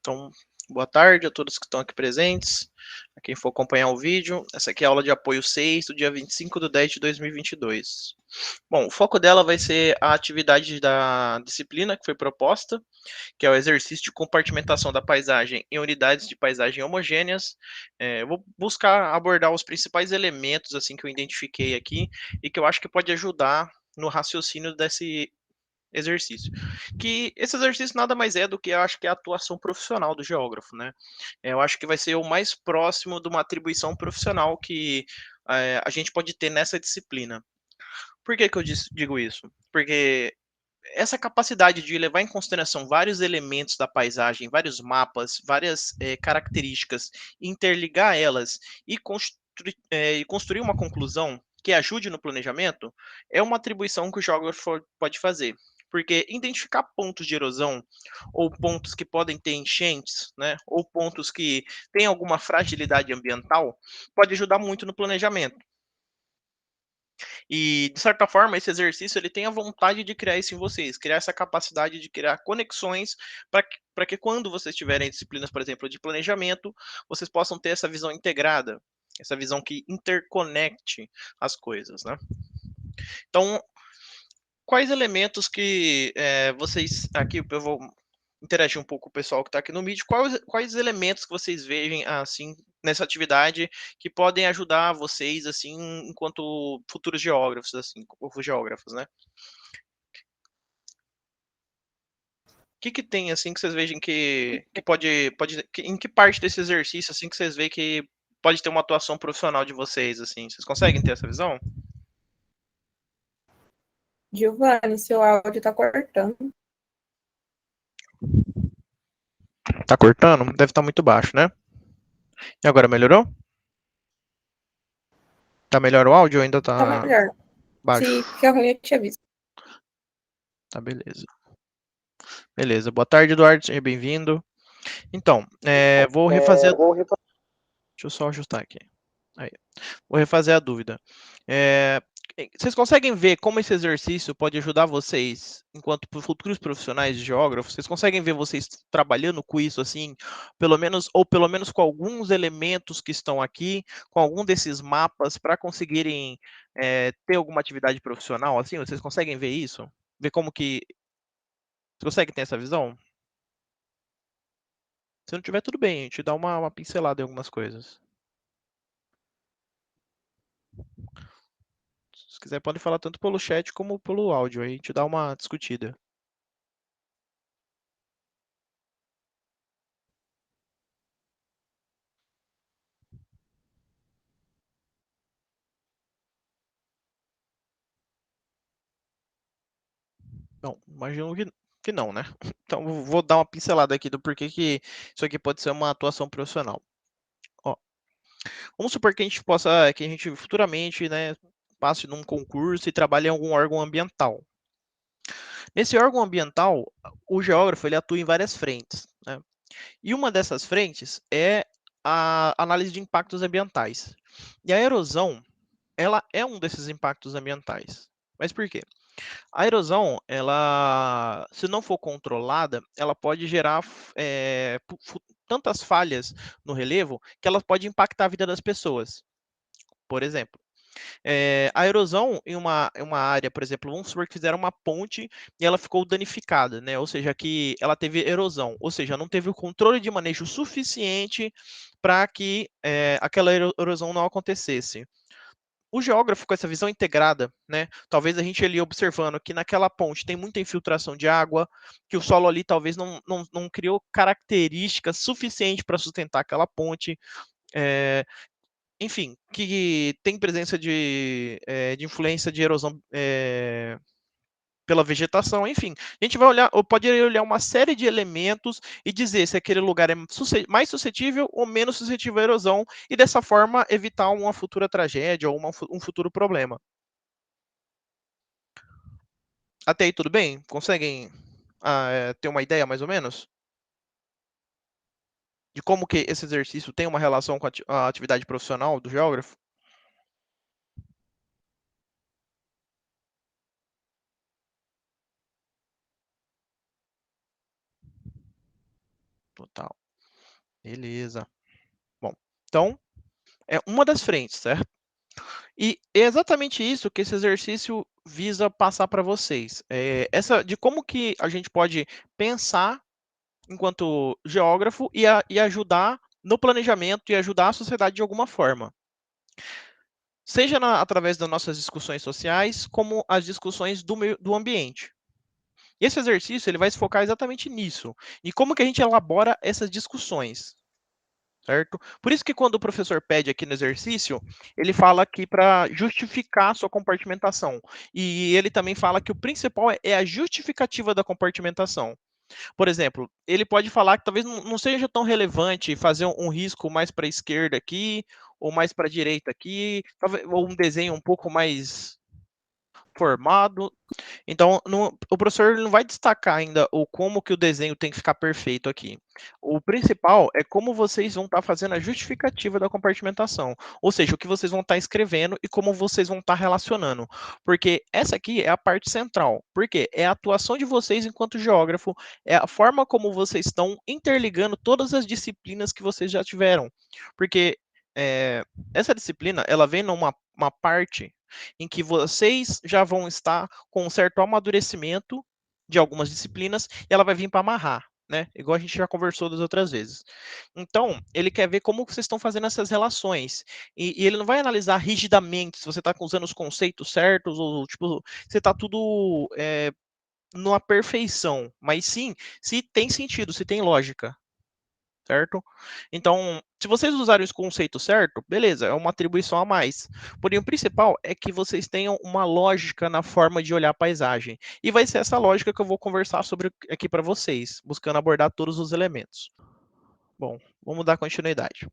Então, boa tarde a todos que estão aqui presentes, a quem for acompanhar o vídeo. Essa aqui é a aula de apoio 6 do dia 25/10/2022. Bom, o foco dela vai ser a atividade da disciplina que foi proposta, que é o exercício de compartimentação da paisagem em unidades de paisagem homogêneas. Eu vou buscar abordar os principais elementos assim que eu identifiquei aqui e que eu acho que pode ajudar no raciocínio desse exercício. Que esse exercício nada mais é do que eu acho que é a atuação profissional do geógrafo, né? Eu acho que vai ser o mais próximo de uma atribuição profissional que a gente pode ter nessa disciplina. Por que eu digo isso? Porque essa capacidade de levar em consideração vários elementos da paisagem, vários mapas, várias características, interligar elas e construir uma conclusão que ajude no planejamento, é uma atribuição que o geógrafo pode fazer. Porque identificar pontos de erosão, ou pontos que podem ter enchentes, né, ou pontos que têm alguma fragilidade ambiental, pode ajudar muito no planejamento. E, de certa forma, esse exercício ele tem a vontade de criar isso em vocês, criar essa capacidade de criar conexões para que quando vocês tiverem disciplinas, por exemplo, de planejamento, vocês possam ter essa visão integrada, essa visão que interconecte as coisas, né? Então, quais elementos que vocês aqui eu vou interagir um pouco com o pessoal que está aqui no Meet, quais elementos que vocês veem assim nessa atividade que podem ajudar vocês assim enquanto futuros geógrafos assim, ou geógrafos, né? O que que tem assim que vocês vejam que pode em que parte desse exercício assim que vocês veem que pode ter uma atuação profissional de vocês assim? Vocês conseguem ter essa visão? Giovanni, seu áudio tá cortando. Tá cortando? Deve estar muito baixo, né? E agora melhorou? Tá melhor o áudio ou ainda Tá tá melhor. Se baixo? ficar ruim, eu te aviso. Tá, beleza. Beleza. Boa tarde, Eduardo. Seja bem-vindo. Então, vou refazer. Deixa eu só ajustar aqui. Aí. Vou refazer a dúvida. É, Vocês conseguem ver como esse exercício pode ajudar vocês, enquanto futuros profissionais de geógrafos? Vocês conseguem ver vocês trabalhando com isso assim, pelo menos com alguns elementos que estão aqui, com algum desses mapas, para conseguirem ter alguma atividade profissional? Assim, vocês conseguem ver isso? Ver como que. Você consegue ter essa visão? Se não tiver, tudo bem, a gente dá uma pincelada em algumas coisas. Se quiser, pode falar tanto pelo chat como pelo áudio, aí a gente dá uma discutida. Não, imagino que não, né? Então, vou dar uma pincelada aqui do porquê que isso aqui pode ser uma atuação profissional. Ó, vamos supor que a gente futuramente, né, passe num concurso e trabalhe em algum órgão ambiental. Nesse órgão ambiental, o geógrafo ele atua em várias frentes, né? E uma dessas frentes é a análise de impactos ambientais. E a erosão, ela é um desses impactos ambientais. Mas por quê? A erosão, ela, se não for controlada, ela pode gerar tantas falhas no relevo que ela pode impactar a vida das pessoas. Por exemplo, a erosão em uma área, por exemplo, vamos supor que fizeram uma ponte e ela ficou danificada, né? Ou seja, que ela teve erosão, ou seja, não teve o controle de manejo suficiente para que aquela erosão não acontecesse. O geógrafo com essa visão integrada, né? Talvez a gente ali observando que naquela ponte tem muita infiltração de água, que o solo ali talvez não criou características suficientes para sustentar aquela ponte. É, enfim, que tem presença de influência de erosão pela vegetação, enfim. A gente vai olhar, ou pode olhar uma série de elementos e dizer se aquele lugar é mais suscetível ou menos suscetível à erosão, e dessa forma evitar uma futura tragédia ou um futuro problema. Até aí tudo bem? Conseguem ter uma ideia mais ou menos? De como que esse exercício tem uma relação com a atividade profissional do geógrafo? Total. Beleza. Bom, então, é uma das frentes, certo? E é exatamente isso que esse exercício visa passar para vocês. Essa de como que a gente pode pensar enquanto geógrafo e ajudar no planejamento e ajudar a sociedade de alguma forma. Seja através das nossas discussões sociais, como as discussões do ambiente. E esse exercício ele vai se focar exatamente nisso, e como que a gente elabora essas discussões, certo? Por isso que quando o professor pede aqui no exercício, ele fala aqui para justificar a sua compartimentação. E ele também fala que o principal é a justificativa da compartimentação. Por exemplo, ele pode falar que talvez não seja tão relevante fazer um risco mais para a esquerda aqui, ou mais para a direita aqui, ou um desenho um pouco mais formado. Então, o professor não vai destacar ainda o como que o desenho tem que ficar perfeito aqui. O principal é como vocês vão estar fazendo a justificativa da compartimentação, ou seja, o que vocês vão estar escrevendo e como vocês vão estar relacionando, porque essa aqui é a parte central, porque é a atuação de vocês enquanto geógrafo, é a forma como vocês estão interligando todas as disciplinas que vocês já tiveram, porque essa disciplina, ela vem numa uma parte em que vocês já vão estar com um certo amadurecimento de algumas disciplinas e ela vai vir para amarrar, né? Igual a gente já conversou das outras vezes. Então, ele quer ver como vocês estão fazendo essas relações. E ele não vai analisar rigidamente se você está usando os conceitos certos ou, tipo, você está tudo numa perfeição. Mas sim, se tem sentido, se tem lógica, certo? Então, se vocês usarem os conceitos certo, beleza, é uma atribuição a mais. Porém, o principal é que vocês tenham uma lógica na forma de olhar a paisagem. E vai ser essa lógica que eu vou conversar sobre aqui para vocês, buscando abordar todos os elementos. Bom, vamos dar continuidade.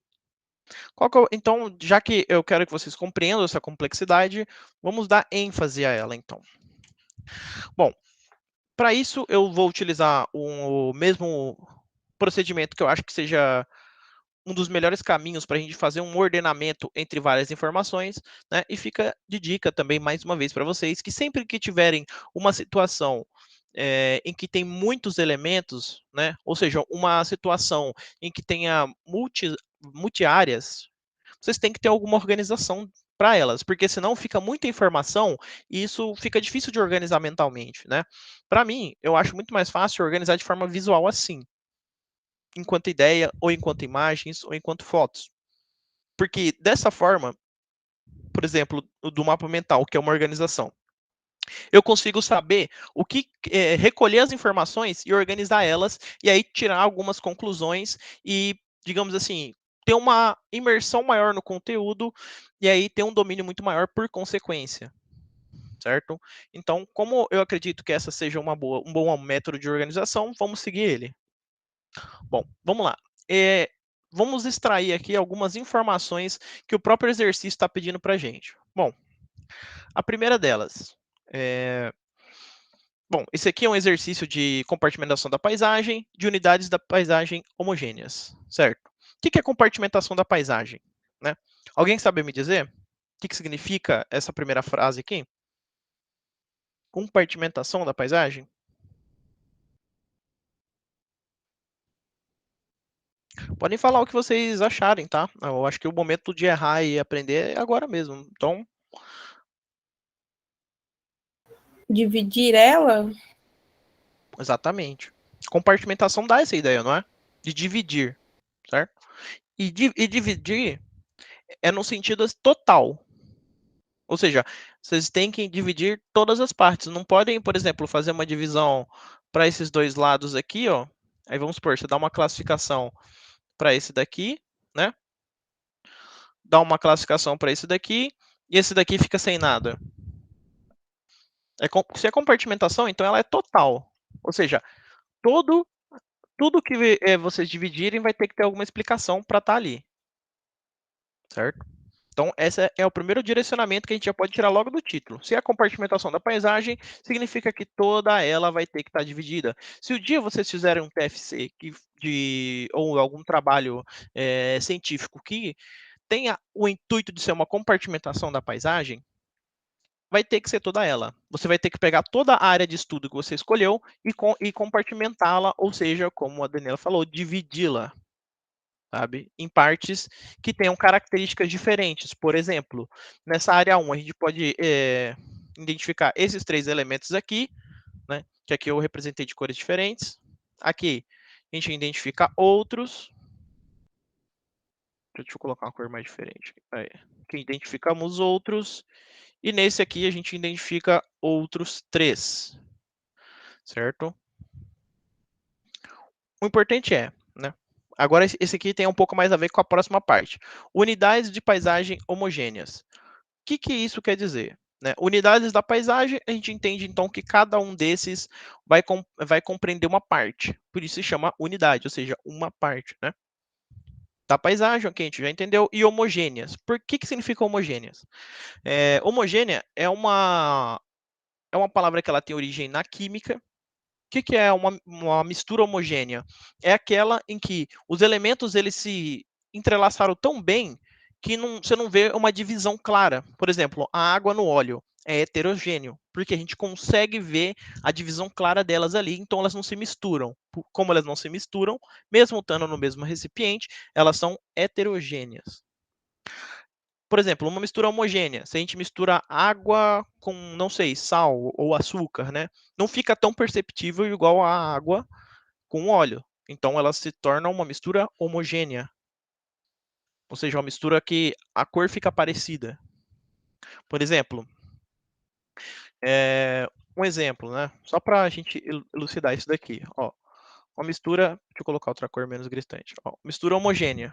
Então, já que eu quero que vocês compreendam essa complexidade, vamos dar ênfase a ela, então. Bom, para isso eu vou utilizar o mesmo procedimento que eu acho que seja um dos melhores caminhos para a gente fazer um ordenamento entre várias informações, né? E fica de dica também, mais uma vez, para vocês, que sempre que tiverem uma situação em que tem muitos elementos, né? Ou seja, uma situação em que tenha multi-áreas, vocês têm que ter alguma organização para elas, porque senão fica muita informação e isso fica difícil de organizar mentalmente, né? Para mim, eu acho muito mais fácil organizar de forma visual assim, enquanto ideia, ou enquanto imagens, ou enquanto fotos. Porque dessa forma, por exemplo, do mapa mental, que é uma organização, eu consigo saber o que recolher as informações e organizar elas, e aí tirar algumas conclusões e, digamos assim, ter uma imersão maior no conteúdo e aí ter um domínio muito maior por consequência, certo? Então, como eu acredito que essa seja um bom método de organização, vamos seguir ele. Bom, vamos lá. Vamos extrair aqui algumas informações que o próprio exercício está pedindo para a gente. Bom, a primeira delas é... Bom, esse aqui é um exercício de compartimentação da paisagem, de unidades da paisagem homogêneas, certo? O que é compartimentação da paisagem? Né? Alguém sabe me dizer? O que significa essa primeira frase aqui? Compartimentação da paisagem? Podem falar o que vocês acharem, tá? Eu acho que o momento de errar e aprender é agora mesmo. Então, Dividir ela? exatamente. Compartimentação dá essa ideia, não é? De dividir, certo? E dividir é no sentido total. Ou seja, vocês têm que dividir todas as partes. Não podem, por exemplo, fazer uma divisão para esses dois lados aqui, ó. Aí vamos supor, você dá uma classificação para esse daqui, né? Dá uma classificação para esse daqui, e esse daqui fica sem nada. Se é compartimentação, então ela é total. Ou seja, tudo que vocês dividirem vai ter que ter alguma explicação para estar ali, certo? Então, esse é o primeiro direcionamento que a gente já pode tirar logo do título. Se é a compartimentação da paisagem, significa que toda ela vai ter que estar dividida. Se o dia vocês fizerem um TFC ou algum trabalho científico que tenha o intuito de ser uma compartimentação da paisagem, vai ter que ser toda ela. Você vai ter que pegar toda a área de estudo que você escolheu e compartimentá-la, ou seja, como a Daniela falou, dividi-la, sabe, em partes que tenham características diferentes. Por exemplo, nessa área 1, a gente pode identificar esses 3 elementos aqui, né, que aqui eu representei de cores diferentes. Aqui, a gente identifica outros. Deixa eu colocar uma cor mais diferente. Aí, aqui identificamos outros. E nesse aqui, a gente identifica outros 3, certo? O importante é, né? Agora, esse aqui tem um pouco mais a ver com a próxima parte. Unidades de paisagem homogêneas. O que isso quer dizer? Né? Unidades da paisagem, a gente entende então que cada um desses vai compreender uma parte. Por isso se chama unidade, ou seja, uma parte, né? Da paisagem, que a gente já entendeu, e homogêneas. Por que significa homogêneas? Homogênea é uma palavra que ela tem origem na química. O que é uma mistura homogênea? É aquela em que os elementos eles se entrelaçaram tão bem que você não vê uma divisão clara. Por exemplo, a água no óleo é heterogêneo, porque a gente consegue ver a divisão clara delas ali, então elas não se misturam. Como elas não se misturam, mesmo estando no mesmo recipiente, elas são heterogêneas. Por exemplo, uma mistura homogênea, se a gente mistura água com, não sei, sal ou açúcar, né? Não fica tão perceptível igual a água com óleo. Então, ela se torna uma mistura homogênea. Ou seja, uma mistura que a cor fica parecida. Por exemplo, um exemplo, né? Só para a gente elucidar isso daqui. Ó, uma mistura, deixa eu colocar outra cor menos gritante. Ó, mistura homogênea.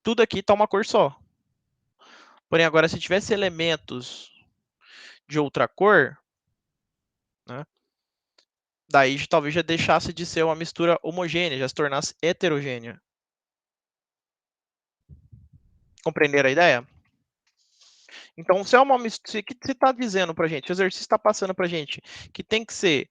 Tudo aqui está uma cor só. Porém, agora, se tivesse elementos de outra cor, né? Daí talvez já deixasse de ser uma mistura homogênea, já se tornasse heterogênea. Compreender a ideia? Então, se é uma mistura, se está dizendo para a gente, o exercício está passando para a gente que tem que ser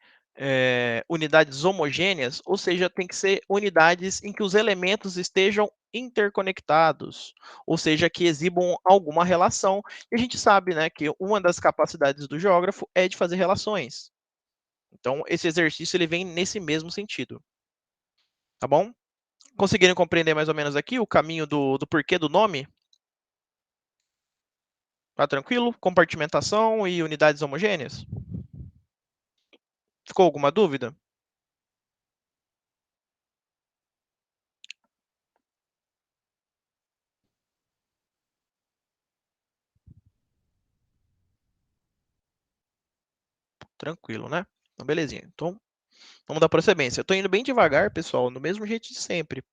unidades homogêneas, ou seja, tem que ser unidades em que os elementos estejam interconectados, ou seja, que exibam alguma relação. E a gente sabe, né, que uma das capacidades do geógrafo é de fazer relações. Então, esse exercício ele vem nesse mesmo sentido. Tá bom? Conseguiram compreender mais ou menos aqui o caminho do porquê do nome? Tá tranquilo? Compartimentação e unidades homogêneas? Ficou alguma dúvida? Tranquilo, né? Então, belezinha. Então, vamos dar prossequência. Eu tô indo bem devagar, pessoal, no mesmo jeito de sempre.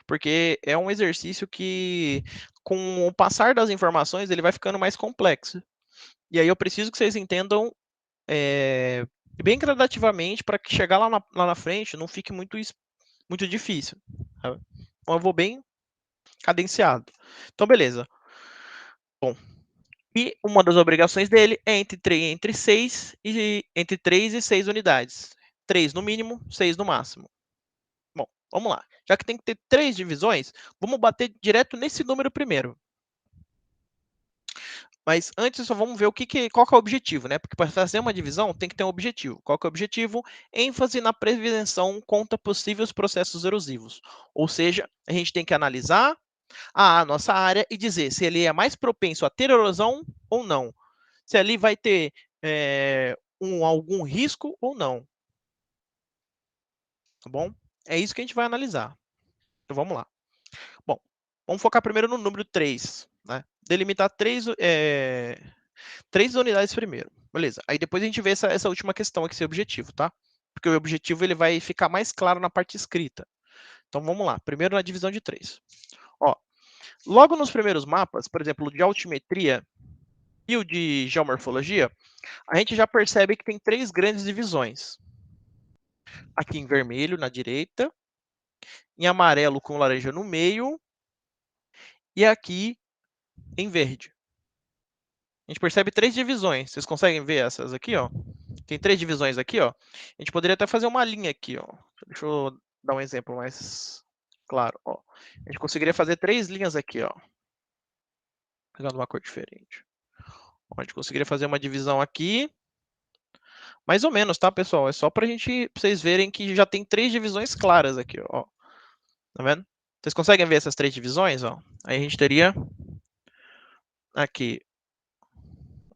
Porque é um exercício que, com o passar das informações, ele vai ficando mais complexo. E aí eu preciso que vocês entendam bem gradativamente para que chegar lá na frente não fique muito difícil. Sabe? Então eu vou bem cadenciado. Então, beleza. Bom, e uma das obrigações dele é entre 3 e 6 unidades. 3 no mínimo, 6 no máximo. Bom, vamos lá. Já que tem que ter 3 divisões, vamos bater direto nesse número primeiro. Mas antes só vamos ver qual que é o objetivo, né? Porque para fazer uma divisão tem que ter um objetivo. Qual que é o objetivo? ênfase na prevenção contra possíveis processos erosivos. Ou seja, a gente tem que analisar a nossa área e dizer se ele é mais propenso a ter erosão ou não. Se ali vai ter algum risco ou não. Tá bom? É isso que a gente vai analisar. Então vamos lá. Bom, vamos focar primeiro no número 3. Né? Delimitar 3 unidades primeiro. Beleza. Aí depois a gente vê essa última questão aqui, esse objetivo, tá? Porque o objetivo ele vai ficar mais claro na parte escrita. Então vamos lá. Primeiro na divisão de 3. Ó, logo nos primeiros mapas, por exemplo, o de altimetria e o de geomorfologia, a gente já percebe que tem 3 grandes divisões. Aqui em vermelho, na direita, em amarelo com laranja no meio, e aqui em verde. A gente percebe 3 divisões. Vocês conseguem ver essas aqui, ó? Tem 3 divisões aqui, ó. A gente poderia até fazer uma linha aqui, ó. Deixa eu dar um exemplo mais claro, ó. A gente conseguiria fazer 3 linhas aqui, ó. Pegando uma cor diferente. A gente conseguiria fazer uma divisão aqui. Mais ou menos, tá, pessoal? É só pra vocês verem que já tem 3 divisões claras aqui, ó. Tá vendo? Vocês conseguem ver essas 3 divisões, ó? Aí a gente teria aqui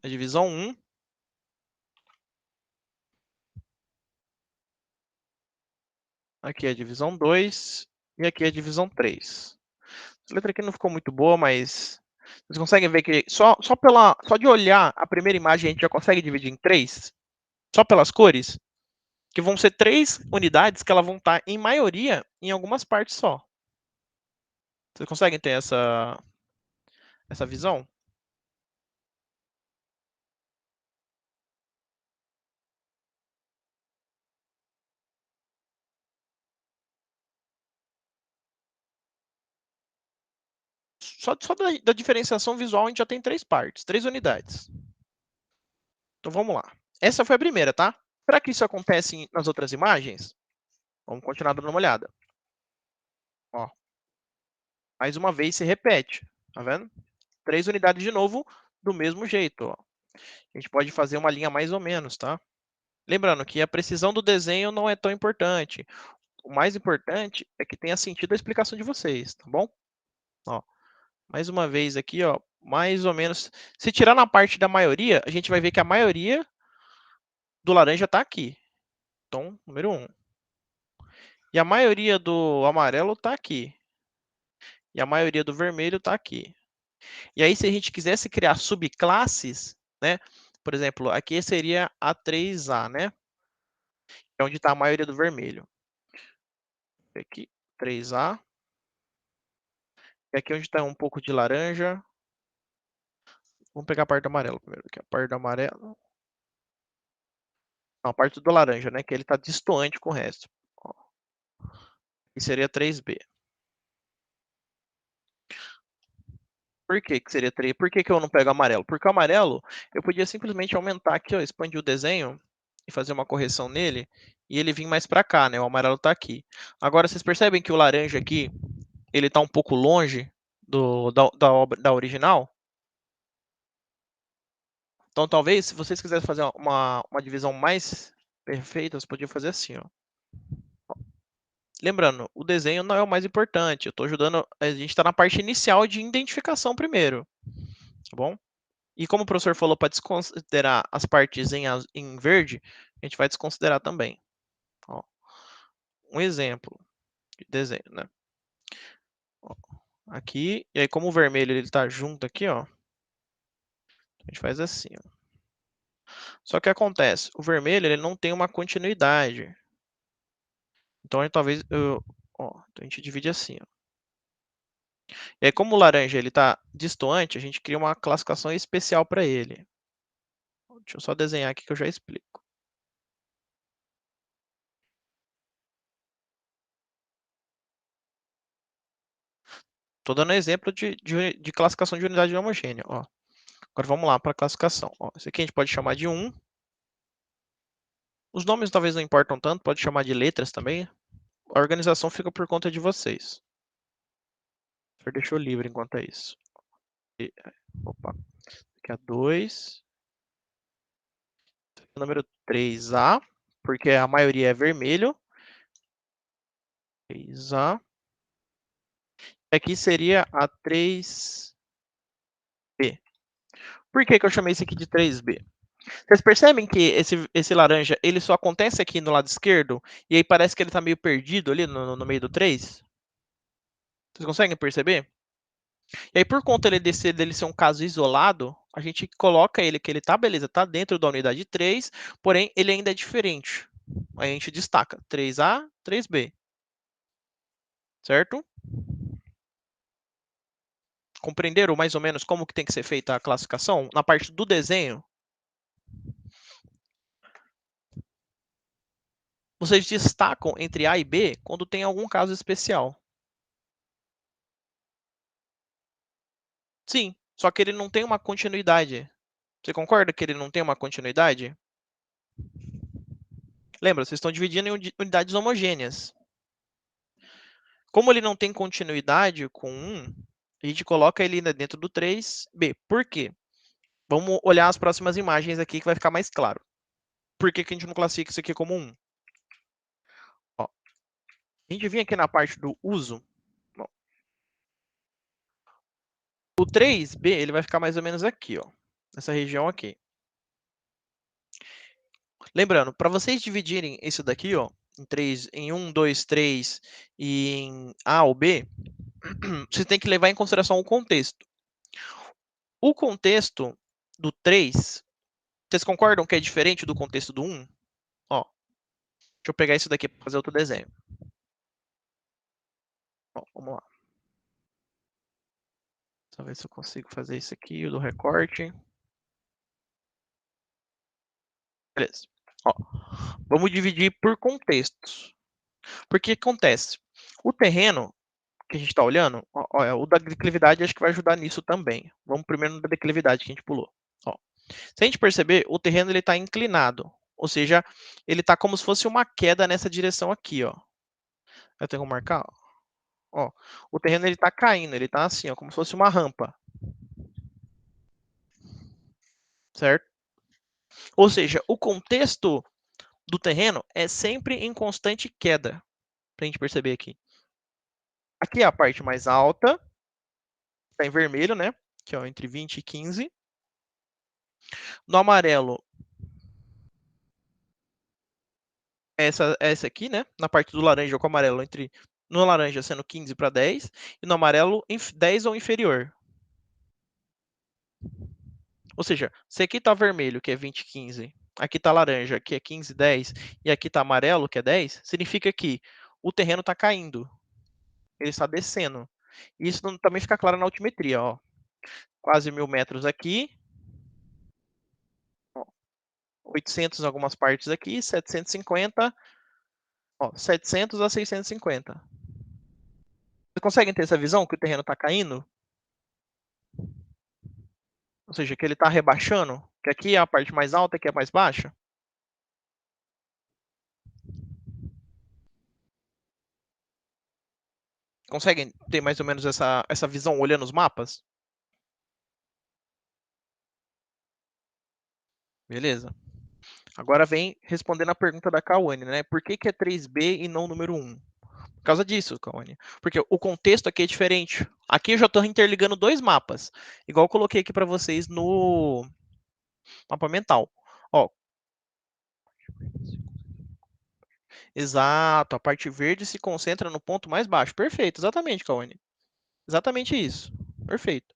a divisão 1. Aqui é a divisão 2 e aqui é a divisão 3. Essa letra aqui não ficou muito boa, mas vocês conseguem ver que só de olhar a primeira imagem a gente já consegue dividir em 3? Só pelas cores? Que vão ser 3 unidades que elas vão estar, em maioria, em algumas partes só. Vocês conseguem ter essa visão? Só da diferenciação visual a gente já tem 3 partes, 3 unidades. Então vamos lá. Essa foi a primeira, tá? Será que isso acontece nas outras imagens? Vamos continuar dando uma olhada. Ó, mais uma vez se repete, tá vendo? 3 unidades de novo, do mesmo jeito, ó. A gente pode fazer uma linha mais ou menos, tá? Lembrando que a precisão do desenho não é tão importante. O mais importante é que tenha sentido a explicação de vocês, tá bom? Ó, mais uma vez aqui, ó, mais ou menos. Se tirar na parte da maioria, a gente vai ver que a maioria do laranja está aqui. Então, número 1. E a maioria do amarelo está aqui. E a maioria do vermelho está aqui. E aí, se a gente quisesse criar subclasses, né? Por exemplo, aqui seria a 3A, né? É onde está a maioria do vermelho. Aqui, 3A. E aqui onde está um pouco de laranja. Vamos pegar a parte do amarelo primeiro. Aqui, a parte do amarelo. Não, a parte do laranja, né? Que ele está distoante com o resto. Ó. E seria 3B. Por que que seria 3? Por que que eu não pego amarelo? Porque o amarelo, eu podia simplesmente aumentar aqui, ó, expandir o desenho e fazer uma correção nele, e ele vir mais para cá, né? O amarelo está aqui. Agora, vocês percebem que o laranja aqui, ele está um pouco longe da original? Então, talvez, se vocês quiserem fazer uma divisão mais perfeita, você podia fazer assim, ó. Lembrando, o desenho não é o mais importante. Eu estou ajudando, a gente está na parte inicial de identificação primeiro, tá bom? E como o professor falou para desconsiderar as partes em verde, a gente vai desconsiderar também. Ó, um exemplo de desenho, né? Ó, aqui, e aí como o vermelho ele está junto aqui, ó, a gente faz assim, ó. Só que acontece, o vermelho ele não tem uma continuidade. Então, talvez, ó, então a gente divide assim, ó. E aí como o laranja ele está distoante, a gente cria uma classificação especial para ele. Deixa eu só desenhar aqui que eu já explico. Estou dando exemplo de classificação de unidade homogênea. Ó. Agora vamos lá para a classificação. Ó, esse aqui a gente pode chamar de 1. Os nomes talvez não importam tanto, pode chamar de letras também. A organização fica por conta de vocês. Deixou livre enquanto é isso. E, opa, aqui é 2. Número 3A, porque a maioria é vermelho. 3A. Aqui seria a 3B. Por que que eu chamei esse aqui de 3B? Vocês percebem que esse laranja, ele só acontece aqui no lado esquerdo, e aí parece que ele está meio perdido ali no meio do 3? Vocês conseguem perceber? E aí, por conta dele ser um caso isolado, a gente coloca ele que ele tá, beleza, tá dentro da unidade 3, porém ele ainda é diferente. Aí a gente destaca 3A, 3B. Certo? Compreenderam mais ou menos como que tem que ser feita a classificação? Na parte do desenho, vocês destacam entre A e B quando tem algum caso especial. Sim, só que ele não tem uma continuidade. Você concorda que ele não tem uma continuidade? Lembra, vocês estão dividindo em unidades homogêneas. Como ele não tem continuidade com 1, a gente coloca ele dentro do 3B. Por quê? Vamos olhar as próximas imagens aqui que vai ficar mais claro. Por que que a gente não classifica isso aqui como 1? Ó, a gente vem aqui na parte do uso. Ó, o 3B ele vai ficar mais ou menos aqui, ó, nessa região aqui. Lembrando, para vocês dividirem isso daqui, ó, em 1, 2, 3 e em A ou B, você tem que levar em consideração o contexto. O contexto do 3, vocês concordam que é diferente do contexto do 1? Ó, deixa eu pegar isso daqui para fazer outro desenho. Ó, vamos lá. Só ver se eu consigo fazer isso aqui, o do recorte. Beleza. Ó, vamos dividir por contextos. Porque acontece? O terreno que a gente está olhando, ó, o da declividade acho que vai ajudar nisso também. Vamos primeiro no da declividade que a gente pulou. Ó, se a gente perceber, o terreno está inclinado. Ou seja, ele está como se fosse uma queda nessa direção aqui. Ó. Eu tenho que marcar? Ó, o terreno está caindo, ele está assim, ó, como se fosse uma rampa. Certo? Ou seja, o contexto do terreno é sempre em constante queda. Para a gente perceber aqui. Aqui é a parte mais alta, está em vermelho, né? Que é entre 20 e 15. No amarelo, essa aqui, né? Na parte do laranja com amarelo, no laranja sendo 15 para 10, e no amarelo 10 ou inferior. Ou seja, se aqui está vermelho, que é 20, 15, aqui está laranja, que é 15, 10, e aqui está amarelo, que é 10, significa que o terreno está caindo, ele está descendo. Isso também fica claro na altimetria, ó. Quase 1.000 metros aqui, 800 em algumas partes aqui, 750, ó, 700 a 650. Vocês conseguem ter essa visão que o terreno está caindo? Ou seja, que ele está rebaixando? Que aqui é a parte mais alta, aqui é a mais baixa? Conseguem ter mais ou menos essa visão olhando os mapas? Beleza. Agora vem respondendo a pergunta da Kawane, né? Por que é 3B e não o número 1? Por causa disso, Kawane. Porque o contexto aqui é diferente. Aqui eu já estou interligando dois mapas. Igual eu coloquei aqui para vocês no mapa mental. Ó, exato, a parte verde se concentra no ponto mais baixo. Perfeito, exatamente, Kawane. Exatamente isso. Perfeito.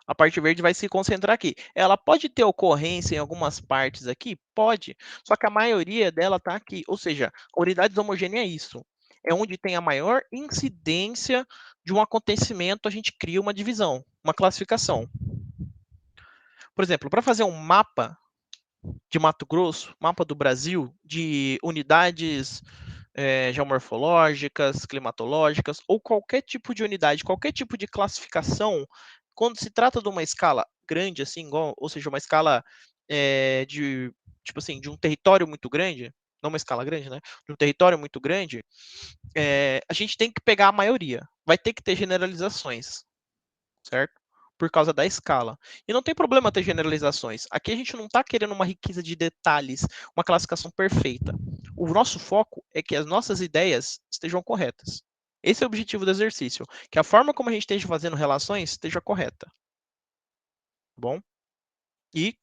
A parte verde vai se concentrar aqui. Ela pode ter ocorrência em algumas partes aqui? Pode. Só que a maioria dela está aqui. Ou seja, unidades homogêneas é isso. É onde tem a maior incidência de um acontecimento, a gente cria uma divisão, uma classificação. Por exemplo, para fazer um mapa de Mato Grosso, mapa do Brasil, de unidades geomorfológicas, climatológicas, ou qualquer tipo de unidade, qualquer tipo de classificação, quando se trata de uma escala grande, assim, igual, ou seja, uma escala de, tipo assim, de um território muito grande, não uma escala grande, né? De um território muito grande, a gente tem que pegar a maioria. Vai ter que ter generalizações, certo? Por causa da escala. E não tem problema ter generalizações. Aqui a gente não está querendo uma riqueza de detalhes, uma classificação perfeita. O nosso foco é que as nossas ideias estejam corretas. Esse é o objetivo do exercício, que a forma como a gente esteja fazendo relações esteja correta. Tá bom? E,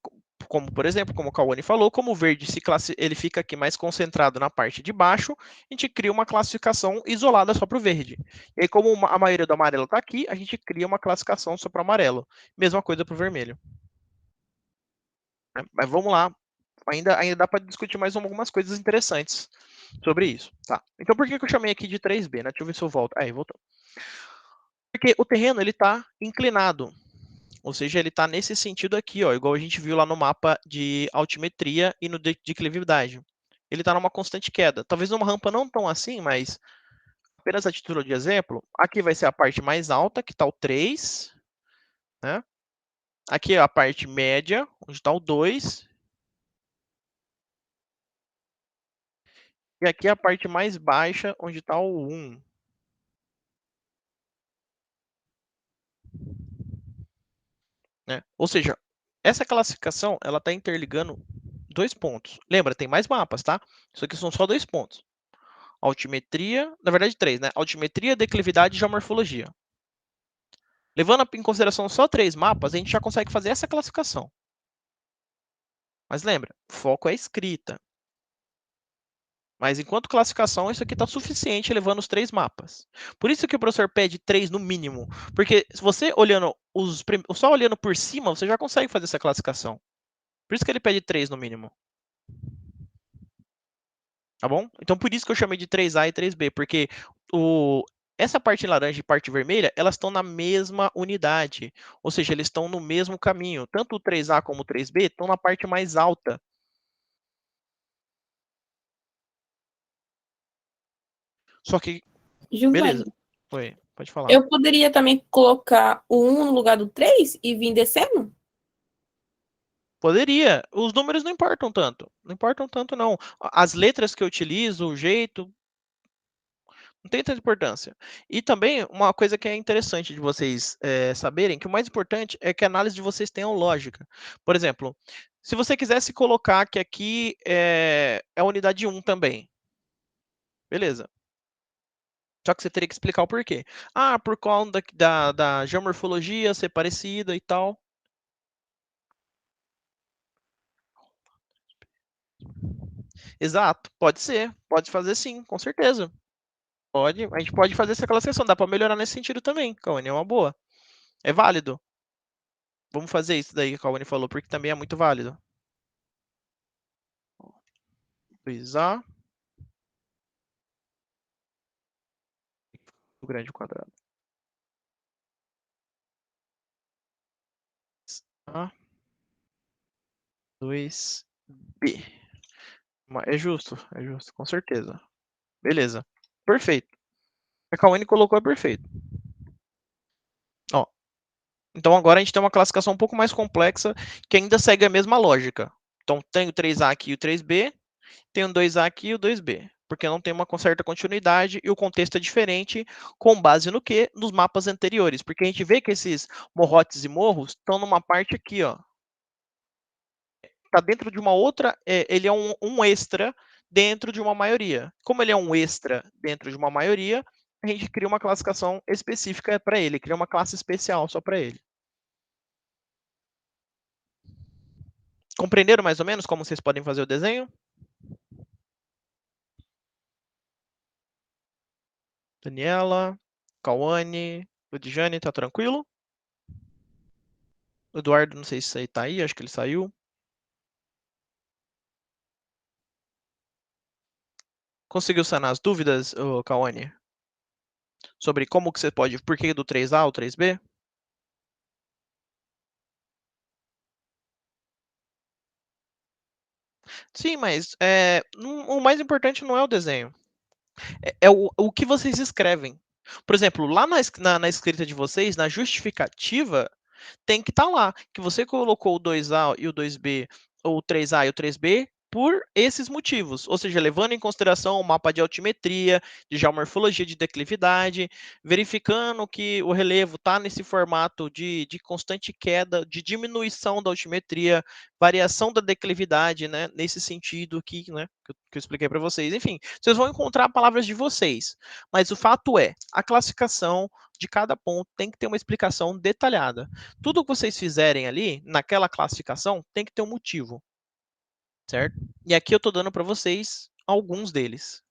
como por exemplo, como o Kawane falou, como o verde ele fica aqui mais concentrado na parte de baixo, a gente cria uma classificação isolada só para o verde. E aí, como a maioria do amarelo está aqui, a gente cria uma classificação só para o amarelo. Mesma coisa para o vermelho. Mas vamos lá, ainda dá para discutir mais algumas coisas interessantes sobre isso. Tá. Então, por que eu chamei aqui de 3B? Né? Deixa eu ver se eu volto. Aí, voltou. Porque o terreno ele está inclinado. Ou seja, ele está nesse sentido aqui, ó, igual a gente viu lá no mapa de altimetria e no de declividade. Ele está numa constante queda. Talvez numa rampa não tão assim, mas apenas a título de exemplo, aqui vai ser a parte mais alta, que está o 3. Né? Aqui é a parte média, onde está o 2. E aqui é a parte mais baixa, onde está o 1. Né? Ou seja, Essa classificação, ela está interligando 2 pontos. Lembra, tem mais mapas, tá? Isso aqui são só 2 pontos. Altimetria, na verdade 3, né? Altimetria, declividade e geomorfologia. Levando em consideração só 3 mapas, a gente já consegue fazer essa classificação. Mas lembra, o foco é a escrita. Mas enquanto classificação, isso aqui está suficiente levando os 3 mapas. Por isso que o professor pede 3 no mínimo. Porque se você olhando só olhando por cima, você já consegue fazer essa classificação. Por isso que ele pede 3 no mínimo. Tá bom? Então por isso que eu chamei de 3A e 3B, porque essa parte laranja e parte vermelha, elas estão na mesma unidade. Ou seja, eles estão no mesmo caminho. Tanto o 3A como o 3B estão na parte mais alta. Só que, beleza. Giovanni, Oi, pode falar. eu poderia também colocar o 1 no lugar do 3 e vir descendo? Poderia. Os números não importam tanto. Não importam tanto, não. As letras que eu utilizo, o jeito, não tem tanta importância. E também, uma coisa que é interessante de vocês saberem, que o mais importante é que a análise de vocês tenha lógica. Por exemplo, se você quisesse colocar que aqui é a unidade 1 também, beleza. Só que você teria que explicar o porquê. Ah, por causa da geomorfologia ser parecida e tal. Exato, pode ser, pode fazer sim, com certeza. Pode, a gente pode fazer essa classificação, dá para melhorar nesse sentido também, Cauane, é uma boa. É válido. Vamos fazer isso daí que a Cauane falou, porque também é muito válido. 2A, o grande quadrado. A, 2B. É justo, com certeza. Beleza, perfeito. A Cauane colocou é perfeito. Ó, então agora a gente tem uma classificação um pouco mais complexa, que ainda segue a mesma lógica. Então tem o 3A aqui e o 3B, tem o 2A aqui e o 2B, porque não tem uma certa continuidade e o contexto é diferente, com base no quê? Nos mapas anteriores, porque a gente vê que esses morrotes e morros estão numa parte aqui, ó. Está dentro de uma outra, ele é um extra dentro de uma maioria. Como ele é um extra dentro de uma maioria, a gente cria uma classificação específica para ele, cria uma classe especial só para ele. Compreenderam mais ou menos como vocês podem fazer o desenho? Daniela, Cauane, Ludjane, tá tranquilo? O Eduardo, não sei se tá aí, acho que ele saiu. Conseguiu sanar as dúvidas, Cauane? Sobre como que você pode, por que do 3A ou 3B? Sim, mas o mais importante não é o desenho. É o que vocês escrevem. Por exemplo, lá na escrita de vocês, na justificativa, tem que estar lá, que você colocou o 2A e o 2B, ou o 3A e o 3B, por esses motivos, ou seja, levando em consideração o mapa de altimetria, de geomorfologia de declividade, verificando que o relevo está nesse formato de constante queda, de diminuição da altimetria, variação da declividade, né, nesse sentido aqui, né, que eu expliquei para vocês. Enfim, vocês vão encontrar palavras de vocês, mas o fato é, a classificação de cada ponto tem que ter uma explicação detalhada. Tudo que vocês fizerem ali, naquela classificação, tem que ter um motivo, certo? E aqui eu estou dando para vocês alguns deles,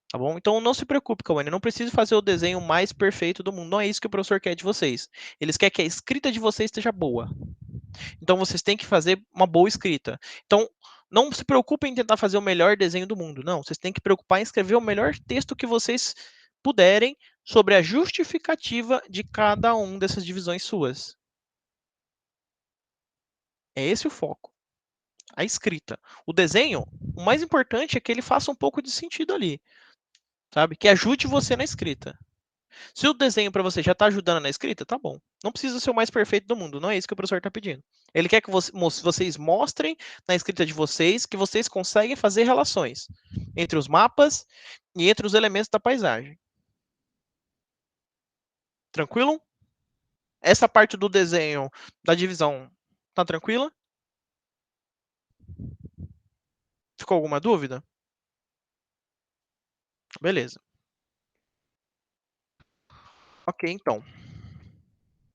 tá bom? Então não se preocupe, Cauane, não precisa fazer o desenho mais perfeito do mundo, não é isso que o professor quer de vocês. Eles querem que a escrita de vocês esteja boa. Então vocês têm que fazer uma boa escrita. Então não se preocupem em tentar fazer o melhor desenho do mundo, não. Vocês têm que preocupar em escrever o melhor texto que vocês puderem sobre a justificativa de cada uma dessas divisões suas. É esse o foco. A escrita. O desenho, o mais importante é que ele faça um pouco de sentido ali, sabe? Que ajude você na escrita. Se o desenho para você já está ajudando na escrita, tá bom. Não precisa ser o mais perfeito do mundo, não é isso que o professor está pedindo. Ele quer que vocês mostrem na escrita de vocês que vocês conseguem fazer relações entre os mapas e entre os elementos da paisagem. Tranquilo? Essa parte do desenho da divisão tá tranquila? Ficou alguma dúvida? Beleza. Ok, então.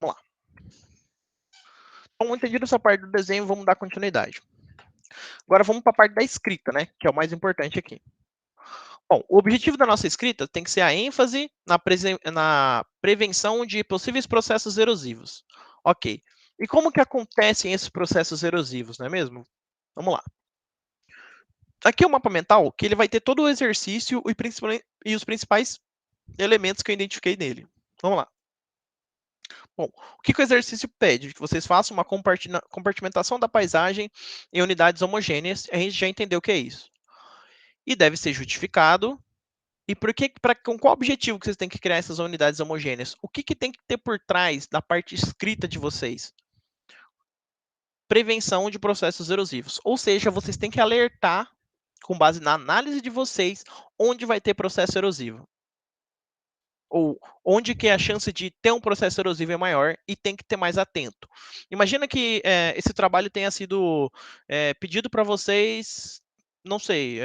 Vamos lá. Então, entendido essa parte do desenho, vamos dar continuidade. Agora vamos para a parte da escrita, né? Que é o mais importante aqui. Bom, o objetivo da nossa escrita tem que ser a ênfase na prevenção de possíveis processos erosivos. Ok. E como que acontecem esses processos erosivos, não é mesmo? Vamos lá. Aqui é o mapa mental que ele vai ter todo o exercício e os principais elementos que eu identifiquei nele. Vamos lá. Bom, o que o exercício pede? Que vocês façam uma compartimentação da paisagem em unidades homogêneas. A gente já entendeu o que é isso. E deve ser justificado. E com qual objetivo que vocês têm que criar essas unidades homogêneas? O que tem que ter por trás da parte escrita de vocês? Prevenção de processos erosivos. Ou seja, vocês têm que alertar, com base na análise de vocês, onde vai ter processo erosivo. Ou onde que a chance de ter um processo erosivo é maior e tem que ter mais atento. Imagina que esse trabalho tenha sido pedido para vocês, não sei,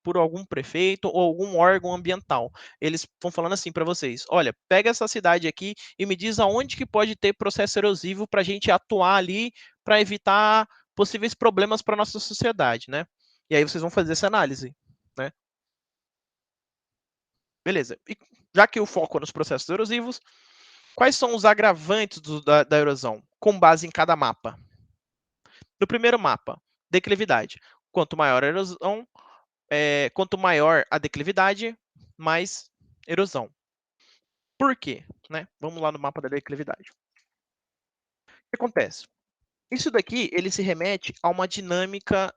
por algum prefeito ou algum órgão ambiental. Eles vão falando assim para vocês: olha, pega essa cidade aqui e me diz aonde que pode ter processo erosivo para a gente atuar ali para evitar possíveis problemas para nossa sociedade, né? E aí vocês vão fazer essa análise, né? Beleza. E já que o foco é nos processos erosivos, quais são os agravantes da erosão, com base em cada mapa? No primeiro mapa, declividade. Quanto maior a erosão, quanto maior a declividade, mais erosão. Por quê? Né? Vamos lá no mapa da declividade. O que acontece? Isso daqui ele se remete a uma dinâmica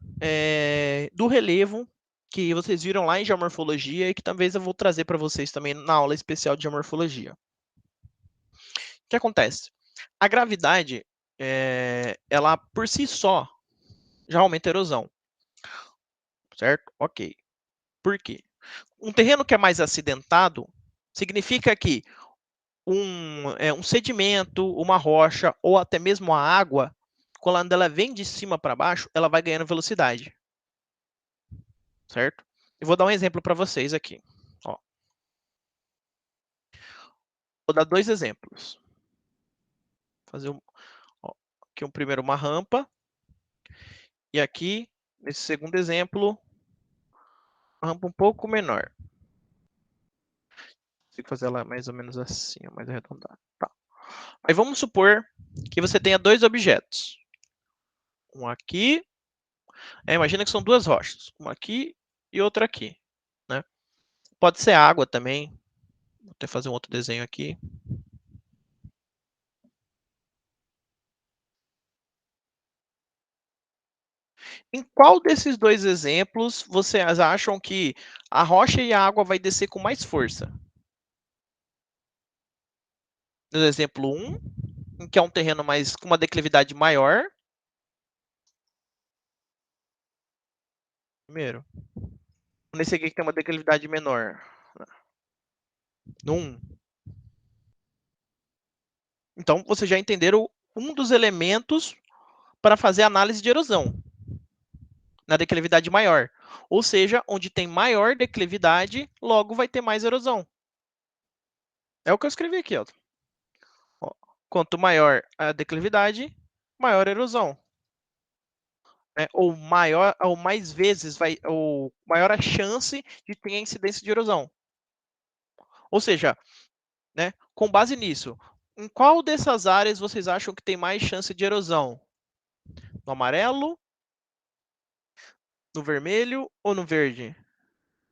do relevo que vocês viram lá em geomorfologia e que talvez eu vou trazer para vocês também na aula especial de geomorfologia. O que acontece? A gravidade, ela por si só já aumenta a erosão, certo? Ok. Por quê? Um terreno que é mais acidentado significa que um sedimento, uma rocha ou até mesmo a água, quando ela vem de cima para baixo, ela vai ganhando velocidade, certo? Eu vou dar um exemplo para vocês aqui. Ó, vou dar dois exemplos. Fazer aqui primeiro uma rampa e aqui nesse segundo exemplo uma rampa um pouco menor. Consigo fazer ela mais ou menos assim, mais arredondada. Tá. Aí vamos supor que você tenha dois objetos. Um aqui. Imagina que são duas rochas. Uma aqui e outra aqui. Né? Pode ser água também. Vou até fazer um outro desenho aqui. Em qual desses dois exemplos vocês acham que a rocha e a água vai descer com mais força? No exemplo 1, em que é um terreno com uma declividade maior. Primeiro. Nesse aqui que tem uma declividade menor. No 1. Então, vocês já entenderam um dos elementos para fazer análise de erosão, na declividade maior. Ou seja, onde tem maior declividade, logo vai ter mais erosão. É o que eu escrevi aqui. Ó. Quanto maior a declividade, maior a erosão. Ou mais vezes, ou maior a chance de ter a incidência de erosão. Ou seja, né, com base nisso, em qual dessas áreas vocês acham que tem mais chance de erosão? No amarelo, no vermelho ou no verde?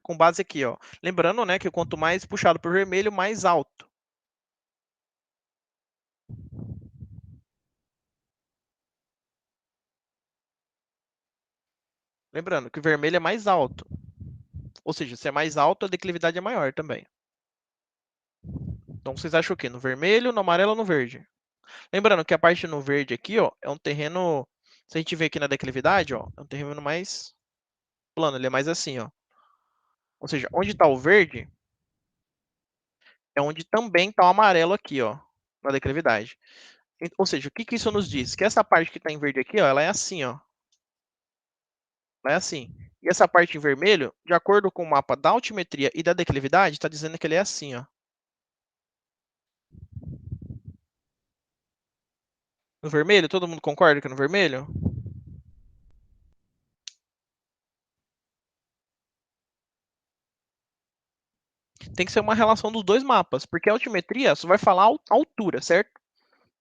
Com base aqui, ó. Lembrando, né, que quanto mais puxado por vermelho, mais alto. Lembrando que o vermelho é mais alto. Ou seja, se é mais alto, a declividade é maior também. Então, vocês acham o quê? No vermelho, no amarelo ou no verde? Lembrando que a parte no verde aqui, ó, é um terreno... Se a gente ver aqui na declividade, ó, é um terreno mais plano. Ele é mais assim, ó. Ou seja, onde está o verde, é onde também está o amarelo aqui, ó. na declividade. Ou seja, o que, que isso nos diz? Que essa parte que está em verde aqui, ó, ela é assim, ó. Ela é assim. E essa parte em vermelho, de acordo com o mapa da altimetria e da declividade, está dizendo que ele é assim, ó. No vermelho, todo mundo concorda que é no vermelho? Tem que ser uma relação dos dois mapas, porque a altimetria só vai falar a altura, certo?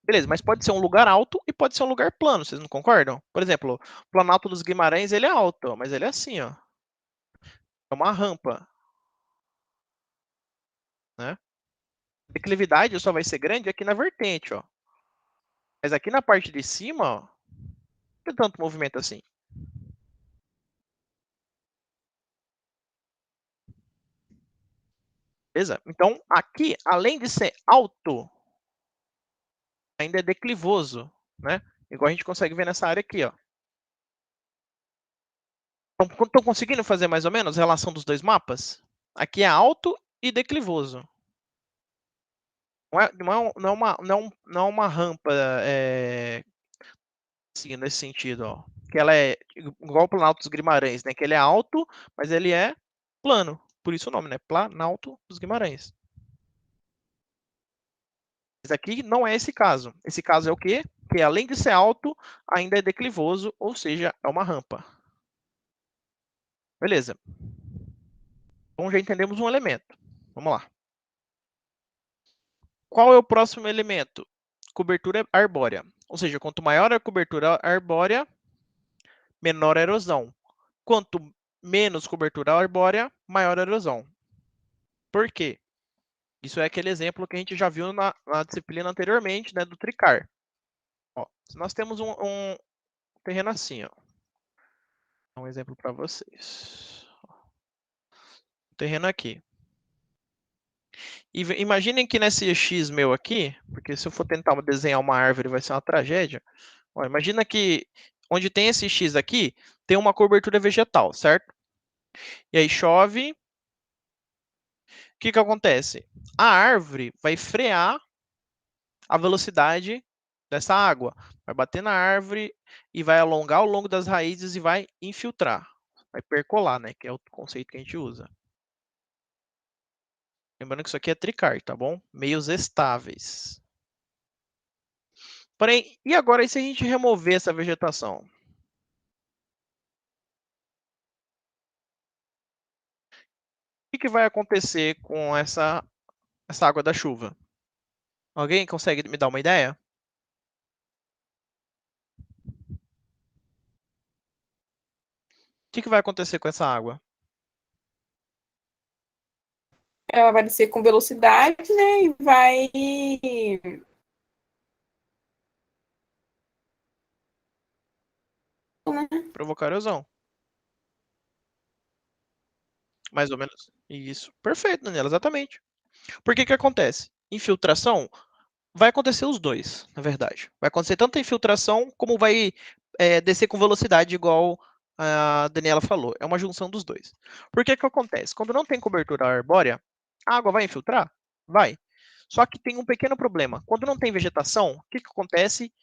Beleza, mas pode ser um lugar alto e pode ser um lugar plano, vocês não concordam? Por exemplo, o Planalto dos Guimarães, ele é alto, mas ele é assim, ó. É uma rampa, né? A declividade só vai ser grande aqui na vertente, ó. Mas aqui na parte de cima, ó, não tem tanto movimento assim. Beleza? Então, aqui, além de ser alto, ainda é declivoso, né? Igual a gente consegue ver nessa área aqui, ó. Estão conseguindo fazer mais ou menos a relação dos dois mapas? Aqui é alto e declivoso. Não é uma rampa assim, nesse sentido, ó. Que ela é igual o Planalto dos Guimarães, né? Que ele é alto, mas ele é plano. Por isso o nome, né? Planalto dos Guimarães. Mas aqui não é esse caso. Esse caso é o quê? Que além de ser alto, ainda é declivoso, ou seja, é uma rampa. Beleza. Então já entendemos um elemento. Vamos lá. Qual é o próximo elemento? Cobertura arbórea. Ou seja, quanto maior a cobertura arbórea, menor a erosão. Quanto menos cobertura arbórea, maior a erosão. Por quê? Isso é aquele exemplo que a gente já viu na disciplina anteriormente, né, do tricar. Ó, se nós temos um terreno assim, ó. Um exemplo para vocês. Um terreno aqui. E imaginem que nesse X meu aqui, porque se eu for tentar desenhar uma árvore vai ser uma tragédia. Ó, imagina que onde tem esse X aqui, tem uma cobertura vegetal, certo? E aí chove. O que, que acontece? A árvore vai frear a velocidade dessa água. Vai bater na árvore e vai alongar ao longo das raízes e vai infiltrar. Vai percolar, né? Que é o conceito que a gente usa. Lembrando que isso aqui é tricar, tá bom? Meios estáveis. Porém, e agora e se a gente remover essa vegetação? O que vai acontecer com essa água da chuva? Alguém consegue me dar uma ideia? O que vai acontecer com essa água? Ela vai descer com velocidade, né? E vai. Provocar erosão. Mais ou menos. Isso. Perfeito, Daniela, exatamente. Por que que acontece? Infiltração vai acontecer os dois, na verdade. Vai acontecer tanto a infiltração como vai descer com velocidade, igual a Daniela falou. É uma junção dos dois. Por que que acontece? Quando não tem cobertura arbórea, a água vai infiltrar? Vai. Só que tem um pequeno problema. Quando não tem vegetação, o que que acontece?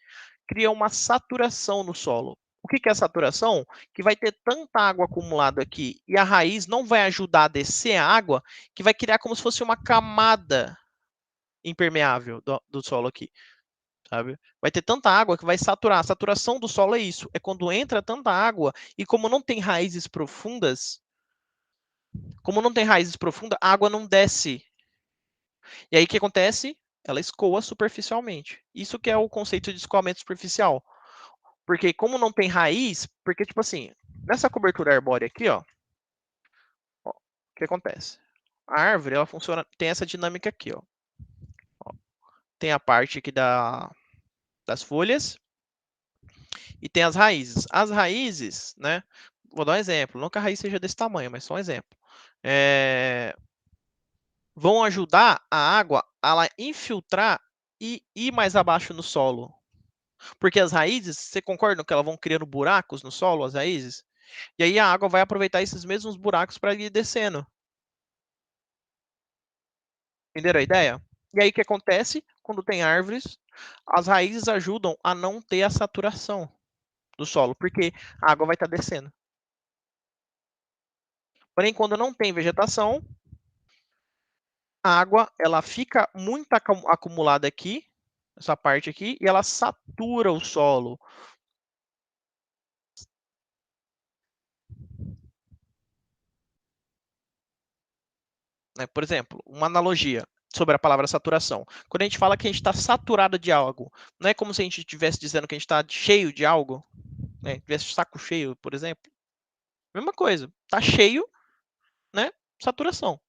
Cria uma saturação no solo. O que que é saturação? Que vai ter tanta água acumulada aqui e a raiz não vai ajudar a descer a água, que vai criar como se fosse uma camada impermeável do solo aqui, sabe? Vai ter tanta água que vai saturar. A saturação do solo é isso, é quando entra tanta água e como não tem raízes profundas, a água não desce. E aí o que acontece? Ela escoa superficialmente. Isso que é o conceito de escoamento superficial. Porque como não tem raiz, porque tipo assim, nessa cobertura arbórea aqui, ó, o que acontece? A árvore, ela funciona, tem essa dinâmica aqui, ó. Tem a parte aqui das folhas e tem as raízes. As raízes, né? Vou dar um exemplo. Não que a raiz seja desse tamanho, mas só um exemplo. Vão ajudar a água a ela infiltrar e ir mais abaixo no solo. Porque as raízes, você concorda que elas vão criando buracos no solo, as raízes? E aí a água vai aproveitar esses mesmos buracos para ir descendo. Entenderam a ideia? E aí o que acontece? quando tem árvores, as raízes ajudam a não ter a saturação do solo, porque a água vai estar descendo. Porém, quando não tem vegetação, a água ela fica muito acumulada aqui, essa parte aqui, e ela satura o solo. Né? Por exemplo, uma analogia sobre a palavra saturação. Quando a gente fala que a gente está saturado de algo, não é como se a gente estivesse dizendo que a gente está cheio de algo, né? Tivesse saco cheio, por exemplo. Mesma coisa, está cheio, né? Saturação.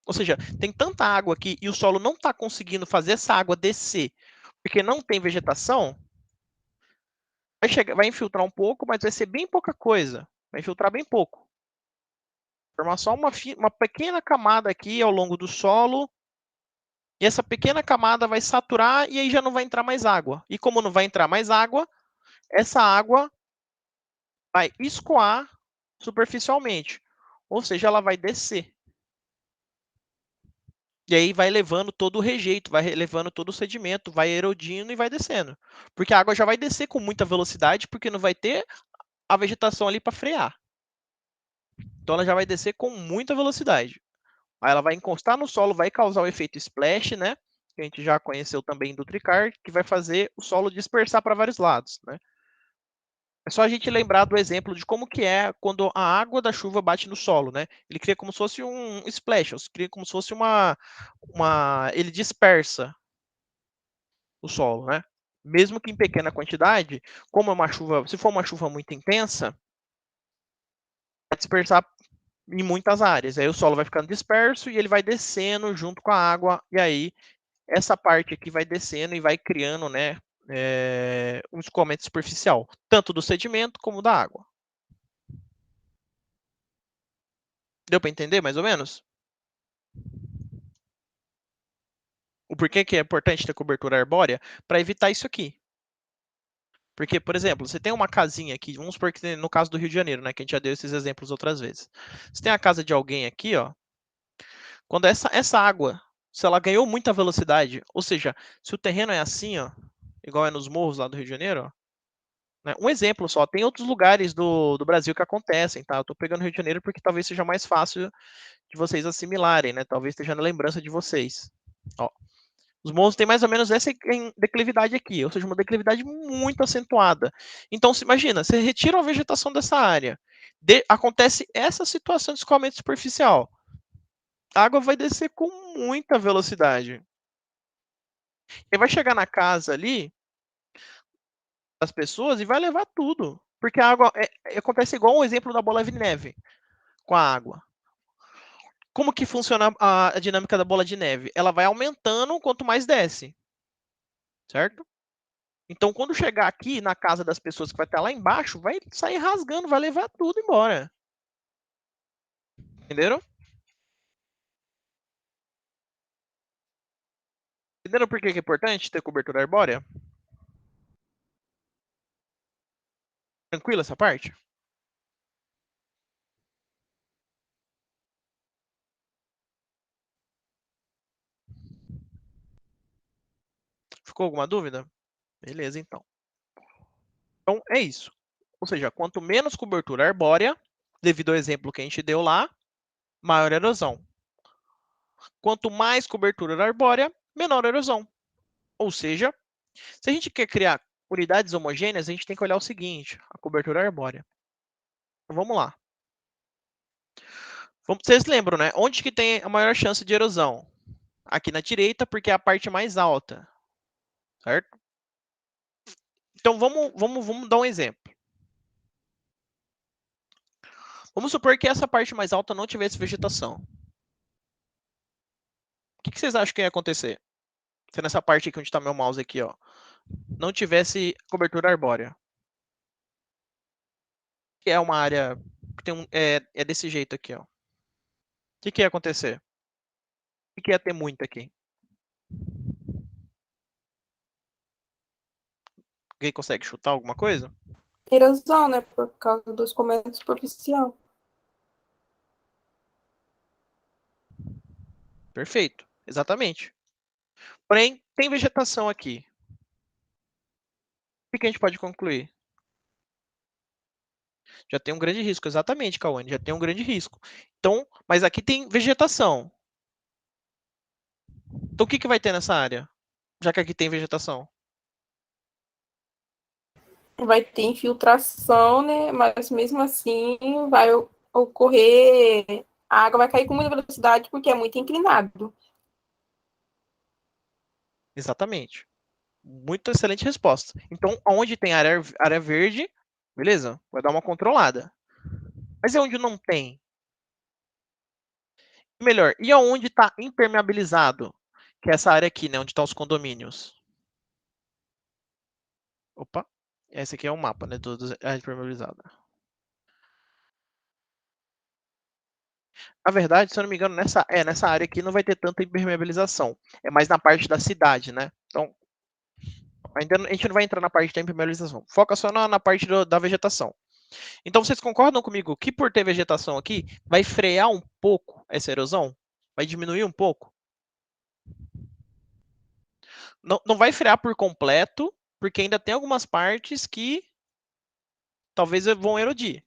Ou seja, tem tanta água aqui e o solo não está conseguindo fazer essa água descer, porque não tem vegetação, vai infiltrar um pouco, mas vai ser bem pouca coisa. Vai infiltrar bem pouco. Formar só uma pequena camada aqui ao longo do solo. E essa pequena camada vai saturar e aí já não vai entrar mais água. E como não vai entrar mais água, essa água vai escoar superficialmente. Ou seja, ela vai descer. E aí vai levando todo o rejeito, vai levando todo o sedimento, vai erodindo e vai descendo. Porque a água já vai descer com muita velocidade, porque não vai ter a vegetação ali para frear. Então ela já vai descer com muita velocidade. Aí ela vai encostar no solo, vai causar o efeito splash, né? Que a gente já conheceu também do Tricar, que vai fazer o solo dispersar para vários lados, né? É só a gente lembrar do exemplo de como que é quando a água da chuva bate no solo, né? Ele cria como se fosse um splash, cria como se fosse ele dispersa o solo, né? Mesmo que em pequena quantidade, como é uma chuva, se for uma chuva muito intensa, vai dispersar em muitas áreas. Aí o solo vai ficando disperso e ele vai descendo junto com a água, e aí essa parte aqui vai descendo e vai criando, né, um escoamento superficial, tanto do sedimento como da água. Deu para entender mais ou menos? O porquê que é importante ter cobertura arbórea? Para evitar isso aqui. Porque, por exemplo, você tem uma casinha aqui, vamos supor que no caso do Rio de Janeiro, né, que a gente já deu esses exemplos outras vezes. Você tem a casa de alguém aqui, ó, quando essa água, se ela ganhou muita velocidade, ou seja, se o terreno é assim, ó, igual é nos morros lá do Rio de Janeiro, ó, né, um exemplo só, tem outros lugares do Brasil que acontecem, tá? Eu tô pegando o Rio de Janeiro porque talvez seja mais fácil de vocês assimilarem, né? Talvez esteja na lembrança de vocês. Ó, os morros têm mais ou menos essa declividade aqui, ou seja, uma declividade muito acentuada. Então, imagina, você retira a vegetação dessa área, acontece essa situação de escoamento superficial. A água vai descer com muita velocidade. E vai chegar na casa ali das pessoas e vai levar tudo. Porque a água acontece igual o exemplo da bola de neve com a água. Como que funciona a dinâmica da bola de neve? Ela vai aumentando quanto mais desce, certo? Então, quando chegar aqui na casa das pessoas que vai estar lá embaixo, vai sair rasgando, vai levar tudo embora. Entenderam? Entenderam por que é importante ter cobertura arbórea? Tranquila essa parte? Ficou alguma dúvida? Beleza, então. Então, é isso. Ou seja, quanto menos cobertura arbórea, devido ao exemplo que a gente deu lá, maior erosão. Quanto mais cobertura arbórea, menor erosão. Ou seja, se a gente quer criar unidades homogêneas, a gente tem que olhar o seguinte, a cobertura arbórea. Então, vamos lá. Vocês lembram, né? Onde que tem a maior chance de erosão? Aqui na direita, porque é a parte mais alta, certo? Então, vamos dar um exemplo. Vamos supor que essa parte mais alta não tivesse vegetação. O que vocês acham que ia acontecer? Se nessa parte aqui onde está meu mouse aqui, ó, não tivesse cobertura arbórea. Que é uma área que tem é desse jeito aqui, ó. O que ia acontecer? O que ia ter muito aqui? Alguém consegue chutar alguma coisa? Erosão, né? Por causa do escoamento superficial. Perfeito, exatamente. Porém, tem vegetação aqui. O que a gente pode concluir? Já tem um grande risco, exatamente, Cauane, já tem um grande risco. Então, mas aqui tem vegetação. Então, o que vai ter nessa área? Já que aqui tem vegetação. Vai ter infiltração, né? Mas mesmo assim vai ocorrer. A água vai cair com muita velocidade porque é muito inclinado. Exatamente. Muito excelente resposta. Então, onde tem área verde, beleza? Vai dar uma controlada. Mas é onde não tem? Melhor, e aonde está impermeabilizado? Que é essa área aqui, né? Onde estão os condomínios. Opa, esse aqui é o mapa, né? Da área impermeabilizada. Na verdade, se eu não me engano, nessa área aqui não vai ter tanta impermeabilização. É mais na parte da cidade, né? Então, ainda a gente não vai entrar na parte da impermeabilização. Foca só na parte da vegetação. Então, vocês concordam comigo que por ter vegetação aqui, vai frear um pouco essa erosão? Vai diminuir um pouco? Não vai frear por completo, porque ainda tem algumas partes que talvez vão erodir.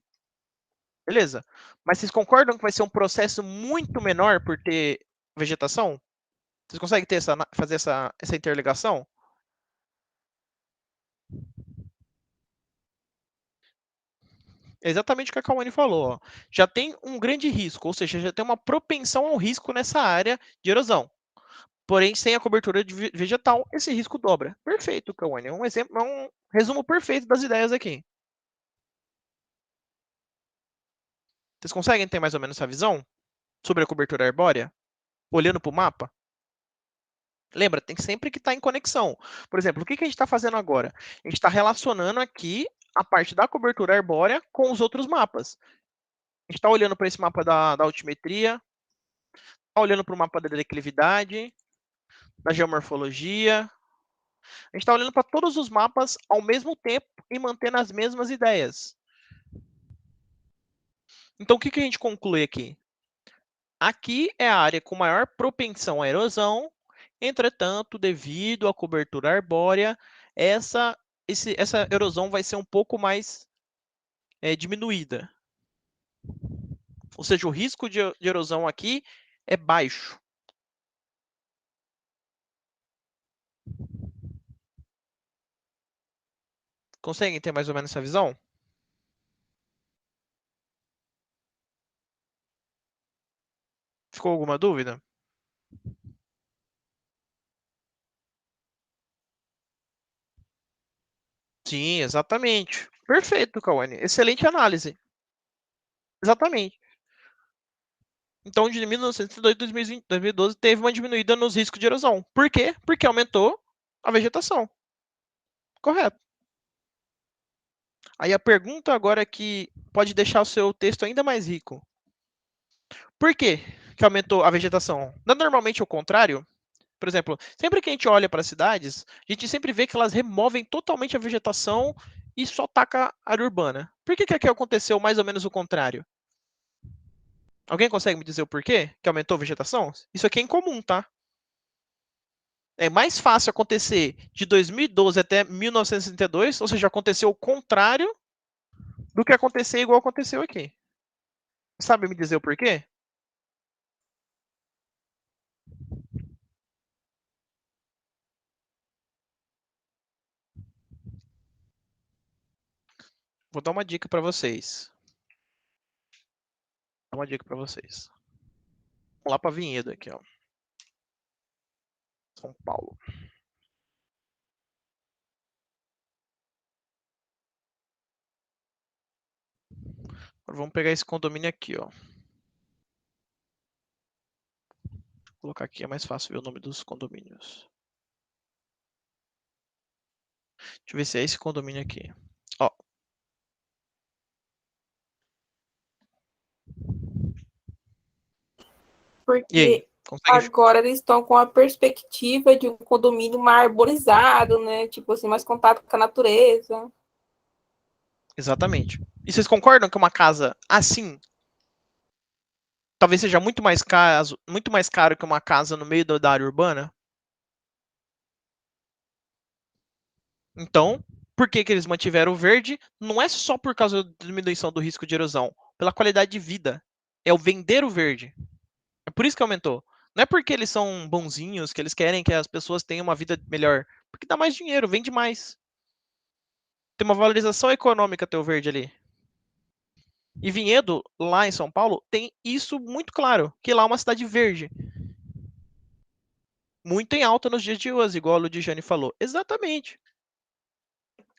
Beleza? Mas vocês concordam que vai ser um processo muito menor por ter vegetação? Vocês conseguem fazer essa interligação? É exatamente o que a Kawane falou. Ó. Já tem um grande risco, ou seja, já tem uma propensão ao risco nessa área de erosão. Porém, sem a cobertura de vegetal, esse risco dobra. Perfeito, Kawane. É um exemplo, é um resumo perfeito das ideias aqui. Vocês conseguem ter mais ou menos essa visão sobre a cobertura arbórea? Olhando para o mapa? Lembra, tem sempre que estar em conexão. Por exemplo, o que a gente está fazendo agora? A gente está relacionando aqui a parte da cobertura arbórea com os outros mapas. A gente está olhando para esse mapa da altimetria, está olhando para o mapa da declividade, da geomorfologia. A gente está olhando para todos os mapas ao mesmo tempo e mantendo as mesmas ideias. Então, o que a gente conclui aqui? Aqui é a área com maior propensão à erosão, entretanto, devido à cobertura arbórea, essa erosão vai ser um pouco mais diminuída. Ou seja, o risco de erosão aqui é baixo. Conseguem ter mais ou menos essa visão? Ficou alguma dúvida? Sim, exatamente. Perfeito, Cauane. Excelente análise. Exatamente. Então, de 1902 a 2020, 2012, teve uma diminuída nos riscos de erosão. Por quê? Porque aumentou a vegetação. Correto. Aí a pergunta agora que pode deixar o seu texto ainda mais rico. Por quê que aumentou a vegetação? Não é normalmente o contrário? Por exemplo, sempre que a gente olha para as cidades, a gente sempre vê que elas removem totalmente a vegetação e só taca área urbana. Por que aqui aconteceu mais ou menos o contrário? Alguém consegue me dizer o porquê que aumentou a vegetação? Isso aqui é incomum, tá? É mais fácil acontecer de 2012 até 1962, ou seja, aconteceu o contrário do que acontecer igual aconteceu aqui. Sabe me dizer o porquê? Vou dar uma dica para vocês. Vou dar uma dica para vocês. Vamos lá para Vinhedo aqui, ó. São Paulo. Agora vamos pegar esse condomínio aqui, ó. Vou colocar aqui, é mais fácil ver o nome dos condomínios. Deixa eu ver se é esse condomínio aqui. Ó. E aí? Porque Consegue? agora eles estão com a perspectiva de um condomínio mais arborizado, né? Tipo assim, mais contato com a natureza. Exatamente. E vocês concordam que uma casa assim talvez seja muito mais caro que uma casa no meio da área urbana? Então, por que que eles mantiveram o verde? Não é só por causa da diminuição do risco de erosão, pela qualidade de vida. É o vender o verde. É por isso que aumentou. Não é porque eles são bonzinhos, que eles querem que as pessoas tenham uma vida melhor. Porque dá mais dinheiro, vende mais. Tem uma valorização econômica ter o verde ali. E Vinhedo, lá em São Paulo, tem isso muito claro, que lá é uma cidade verde. Muito em alta nos dias de hoje, igual a Ludijane falou. Exatamente.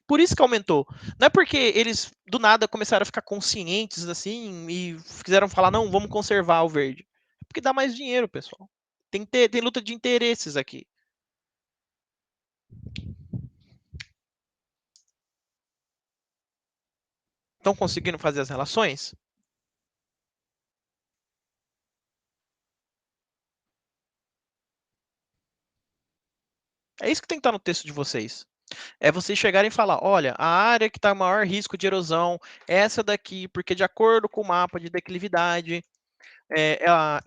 Por isso que aumentou. Não é porque eles do nada começaram a ficar conscientes assim e quiseram falar, não, vamos conservar o verde. É porque dá mais dinheiro, pessoal. Tem luta de interesses aqui. Estão conseguindo fazer as relações? É isso que tem que estar no texto de vocês. É vocês chegarem e falar, olha, a área que está maior risco de erosão é essa daqui, porque de acordo com o mapa de declividade,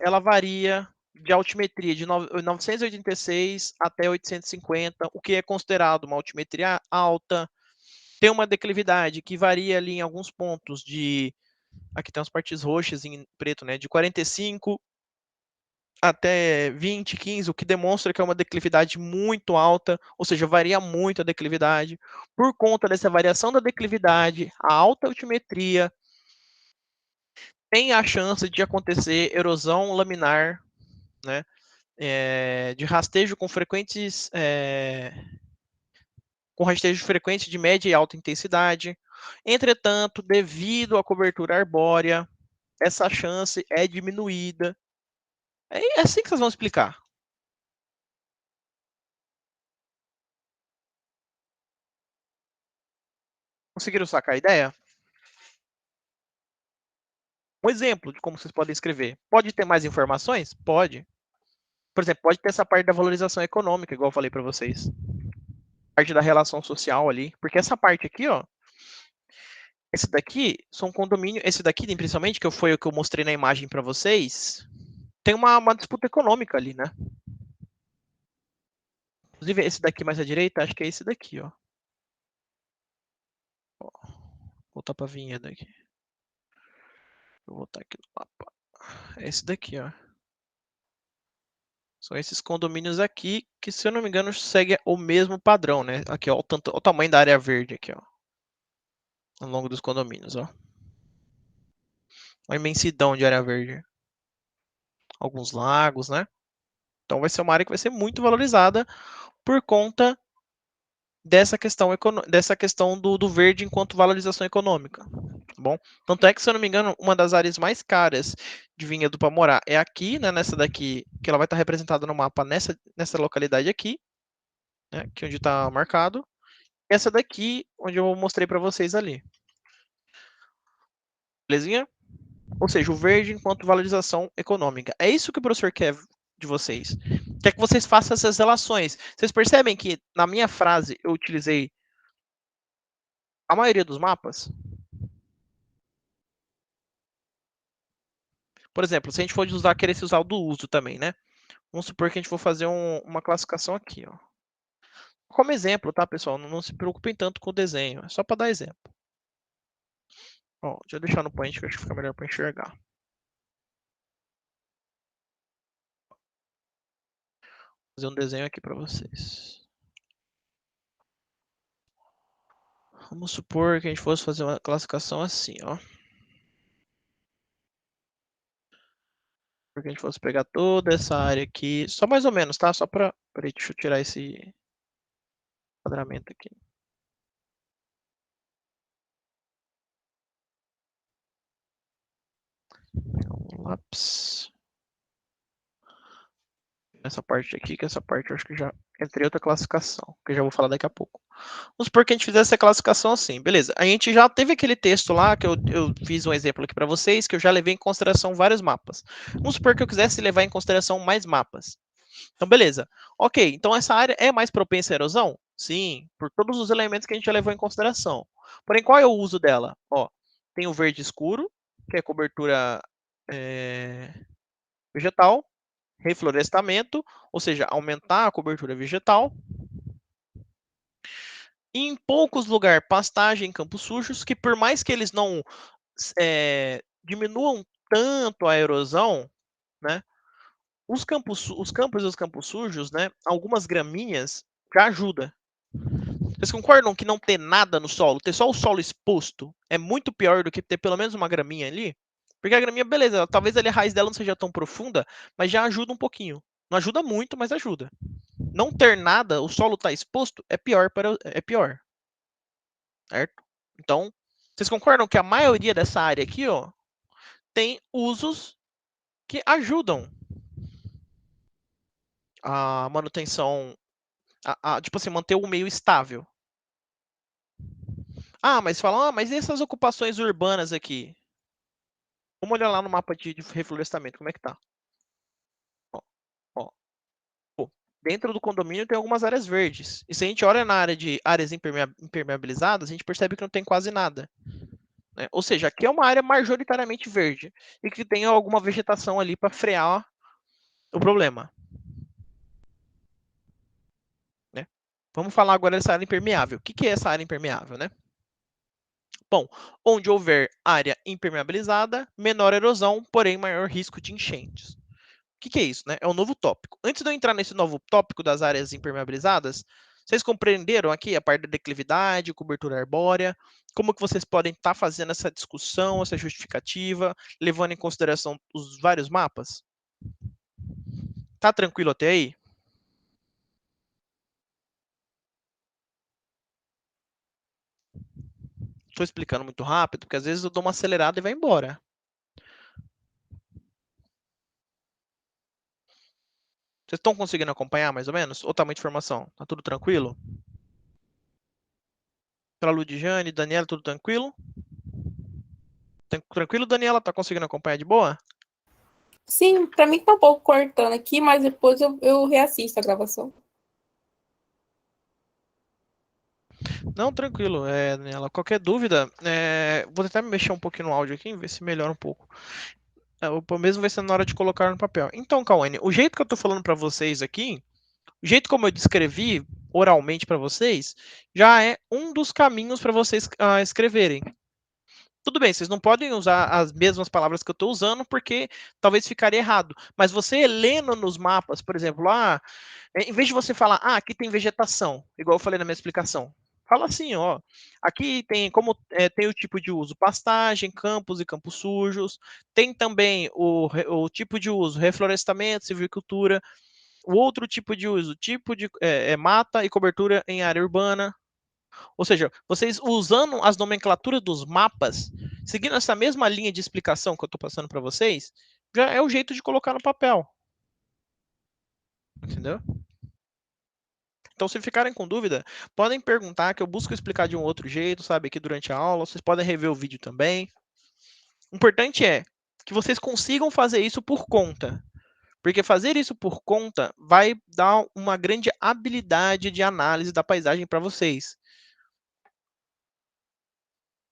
ela varia de altimetria de 986 até 850, o que é considerado uma altimetria alta. Tem uma declividade que varia ali em alguns pontos de... Aqui tem as partes roxas em preto, né? De 45 até 20, 15, o que demonstra que é uma declividade muito alta, ou seja, varia muito a declividade. Por conta dessa variação da declividade, a alta altimetria, tem a chance de acontecer erosão laminar, né? De rastejo com frequentes com rastejo frequente de média e alta intensidade. Entretanto, devido à cobertura arbórea, essa chance é diminuída. É assim que vocês vão explicar. Conseguiram sacar a ideia? Um exemplo de como vocês podem escrever. Pode ter mais informações? Pode. Por exemplo, pode ter essa parte da valorização econômica, igual eu falei para vocês. Parte da relação social ali. Porque essa parte aqui, ó, esse daqui são condomínio, esse daqui, principalmente, que foi o que eu mostrei na imagem para vocês, tem uma disputa econômica ali, né? Inclusive, esse daqui mais à direita, acho que é esse daqui, ó. Ó, voltar para a vinheta aqui. Vou voltar aqui no mapa. É esse daqui, ó. São esses condomínios aqui que, se eu não me engano, segue o mesmo padrão, né? Aqui, ó, o tamanho da área verde aqui, ó. Ao longo dos condomínios, ó. Uma imensidão de área verde. Alguns lagos, né? Então vai ser uma área que vai ser muito valorizada por conta dessa questão do verde enquanto valorização econômica. Tá bom? Tanto é que, se eu não me engano, uma das áreas mais caras de Vinhedo para morar é aqui, né? Nessa daqui, que ela vai estar representada no mapa nessa localidade aqui, né? Aqui onde está marcado. Essa daqui, onde eu mostrei para vocês ali. Belezinha? Ou seja, o verde enquanto valorização econômica. É isso que o professor quer de vocês. Quer que vocês façam essas relações. Vocês percebem que na minha frase eu utilizei a maioria dos mapas? Por exemplo, se a gente for querer usar o do uso também, né? Vamos supor que a gente for fazer uma classificação aqui, ó. Como exemplo, tá, pessoal? Não se preocupem tanto com o desenho, é só para dar exemplo. Ó, deixa eu deixar no point que eu acho que fica melhor para enxergar. Vou fazer um desenho aqui para vocês. Vamos supor que a gente fosse fazer uma classificação assim, ó. Porque a gente fosse pegar toda essa área aqui, só mais ou menos, tá? Só para... Peraí, deixa eu tirar esse quadramento aqui. Um lápis. Essa parte aqui, que essa parte eu acho que já entrei outra classificação, que eu já vou falar daqui a pouco. Vamos supor que a gente fizesse essa classificação assim, beleza. A gente já teve aquele texto lá, que eu fiz um exemplo aqui para vocês, que eu já levei em consideração vários mapas. Vamos supor que eu quisesse levar em consideração mais mapas. Então, beleza. Ok, então essa área é mais propensa à erosão? Sim, por todos os elementos que a gente já levou em consideração. Porém, qual é o uso dela? Ó, tem o verde escuro, que é cobertura vegetal, reflorestamento, ou seja, aumentar a cobertura vegetal. E em poucos lugares, pastagem em campos sujos, que por mais que eles não diminuam tanto a erosão, né? Os campos e os campos sujos, né? Algumas gramíneas já ajuda. Vocês concordam que não ter nada no solo, ter só o solo exposto, é muito pior do que ter pelo menos uma graminha ali? Porque a graminha, beleza, talvez ali a raiz dela não seja tão profunda, mas já ajuda um pouquinho. Não ajuda muito, mas ajuda. Não ter nada, o solo está exposto, é pior, certo? Então, vocês concordam que a maioria dessa área aqui, ó, tem usos que ajudam a manutenção, tipo assim, manter o meio estável. Ah, mas falam, mas e essas ocupações urbanas aqui? Vamos olhar lá no mapa de reflorestamento, como é que tá? Ó, ó. Pô, dentro do condomínio tem algumas áreas verdes. E se a gente olha na área de áreas impermeabilizadas, a gente percebe que não tem quase nada. Né? Ou seja, aqui é uma área majoritariamente verde e que tem alguma vegetação ali para frear o problema. Né? Vamos falar agora dessa área impermeável. O que é essa área impermeável? Né? Bom, onde houver área impermeabilizada, menor erosão, porém maior risco de enchentes. O que é isso? Né? É um novo tópico. Antes de eu entrar nesse novo tópico das áreas impermeabilizadas, vocês compreenderam aqui a parte da declividade, cobertura arbórea, como que vocês podem estar fazendo essa discussão, essa justificativa, levando em consideração os vários mapas? Tá tranquilo até aí? Estou explicando muito rápido, porque às vezes eu dou uma acelerada e vai embora. Vocês estão conseguindo acompanhar mais ou menos? Ou tá muita informação? Tá tudo tranquilo? Pela Ludiane, Daniela, tudo tranquilo? Tranquilo, Daniela? Tá conseguindo acompanhar de boa? Sim, para mim tá um pouco cortando aqui, mas depois eu reassisto a gravação. Não, tranquilo, Daniela. Qualquer dúvida, vou tentar me mexer um pouquinho no áudio aqui, ver se melhora um pouco. O mesmo vai ser na hora de colocar no papel. Então, Cauane, o jeito que eu tô falando para vocês aqui, o jeito como eu descrevi oralmente para vocês, já é um dos caminhos para vocês escreverem. Tudo bem, vocês não podem usar as mesmas palavras que eu estou usando, porque talvez ficaria errado. Mas você lendo nos mapas, por exemplo, em vez de você falar, aqui tem vegetação, igual eu falei na minha explicação, fala assim, ó, aqui tem como tem o tipo de uso pastagem, campos e campos sujos, tem também o tipo de uso reflorestamento, silvicultura, o outro tipo de uso, tipo de mata e cobertura em área urbana. Ou seja, vocês usando as nomenclaturas dos mapas, seguindo essa mesma linha de explicação que eu estou passando para vocês, já é o jeito de colocar no papel. Entendeu? Então, se ficarem com dúvida, podem perguntar que eu busco explicar de um outro jeito, sabe, aqui durante a aula. Vocês podem rever o vídeo também. O importante é que vocês consigam fazer isso por conta. Porque fazer isso por conta vai dar uma grande habilidade de análise da paisagem para vocês.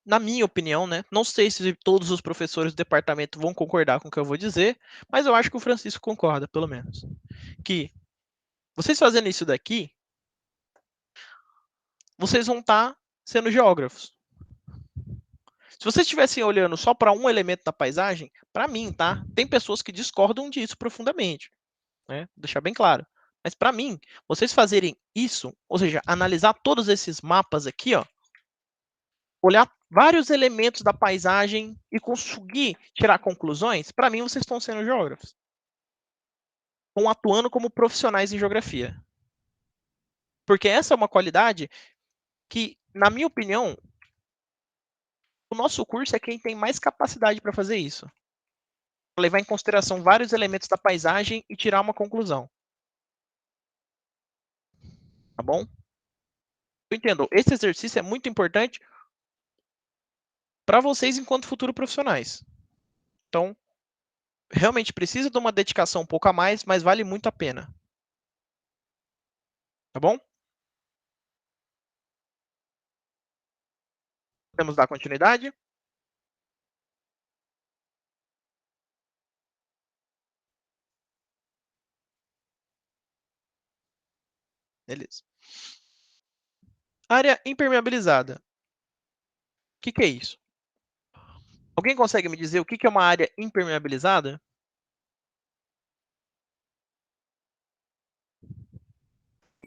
Na minha opinião, né? Não sei se todos os professores do departamento vão concordar com o que eu vou dizer, mas eu acho que o Francisco concorda, pelo menos. Que vocês fazendo isso daqui, vocês vão estar sendo geógrafos. Se vocês estivessem olhando só para um elemento da paisagem, para mim, tá? Tem pessoas que discordam disso profundamente, né? Vou deixar bem claro. Mas para mim, vocês fazerem isso, ou seja, analisar todos esses mapas aqui, ó, olhar vários elementos da paisagem e conseguir tirar conclusões, para mim vocês estão sendo geógrafos. Estão atuando como profissionais em geografia. Porque essa é uma qualidade que, na minha opinião, o nosso curso é quem tem mais capacidade para fazer isso. Levar em consideração vários elementos da paisagem e tirar uma conclusão. Tá bom? Eu entendo. Esse exercício é muito importante para vocês enquanto futuros profissionais. Então, realmente precisa de uma dedicação um pouco a mais, mas vale muito a pena. Tá bom? Vamos dar continuidade? Beleza. Área impermeabilizada. O que é isso? Alguém consegue me dizer o que é uma área impermeabilizada?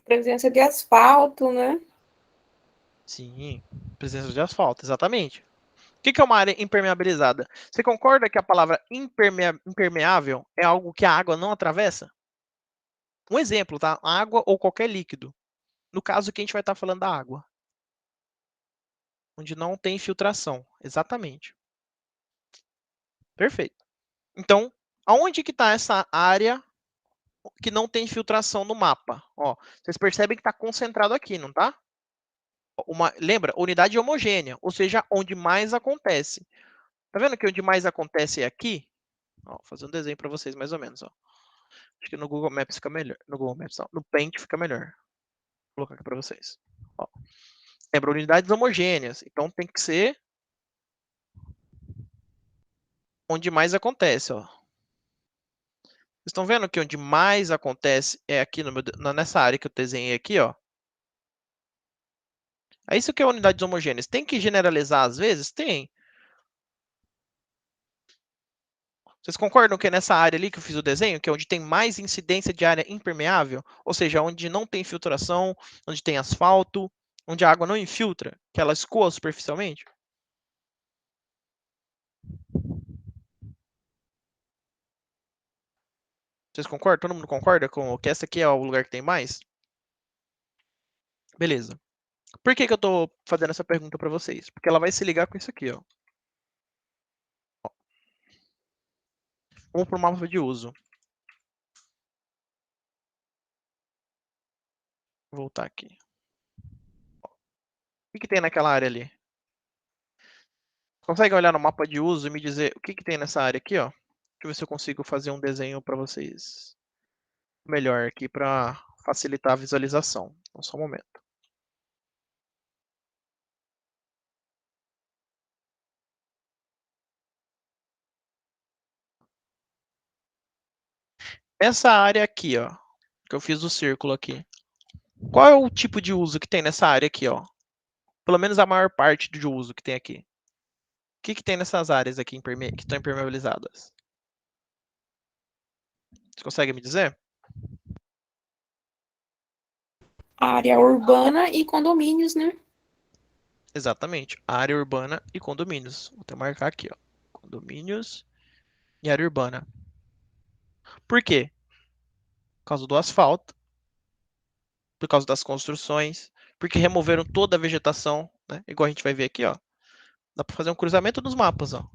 Presença de asfalto, né? Sim, presença de asfalto, exatamente. O que é uma área impermeabilizada? Você concorda que a palavra impermeável é algo que a água não atravessa? Um exemplo, tá? Água ou qualquer líquido. No caso aqui, a gente vai estar falando da água, onde não tem filtração. Exatamente. Perfeito. Então, aonde que está essa área que não tem filtração no mapa? Ó, vocês percebem que está concentrado aqui, não tá? Lembra? Unidade homogênea, ou seja, onde mais acontece. Tá vendo que onde mais acontece é aqui? Ó, vou fazer um desenho para vocês, mais ou menos. Ó. Acho que no Google Maps fica melhor. No Google Maps, não. No Paint fica melhor. Vou colocar aqui para vocês. Ó. Lembra, unidades homogêneas. Então tem que ser onde mais acontece. Ó. Vocês estão vendo que onde mais acontece é aqui nessa área que eu desenhei aqui, ó. É isso que é unidades homogêneas. Tem que generalizar às vezes? Tem. Vocês concordam que é nessa área ali que eu fiz o desenho, que é onde tem mais incidência de área impermeável? Ou seja, onde não tem filtração, onde tem asfalto, onde a água não infiltra, que ela escoa superficialmente? Vocês concordam? Todo mundo concorda com que essa aqui é o lugar que tem mais? Beleza. Por que eu estou fazendo essa pergunta para vocês? Porque ela vai se ligar com isso aqui, ó. Vamos para o mapa de uso. Vou voltar aqui. O que tem naquela área ali? Consegue olhar no mapa de uso e me dizer o que tem nessa área aqui, ó? Deixa eu ver se eu consigo fazer um desenho para vocês melhor aqui para facilitar a visualização. Então, só um momento. Essa área aqui, ó, que eu fiz o círculo aqui. Qual é o tipo de uso que tem nessa área aqui, ó? Pelo menos a maior parte do uso que tem aqui. O que tem nessas áreas aqui que estão impermeabilizadas? Você consegue me dizer? Área urbana e condomínios, né? Exatamente. Área urbana e condomínios. Vou até marcar aqui, ó. Condomínios e área urbana. Por quê? Por causa do asfalto, por causa das construções, porque removeram toda a vegetação, né? Igual a gente vai ver aqui, ó. Dá para fazer um cruzamento dos mapas, ó.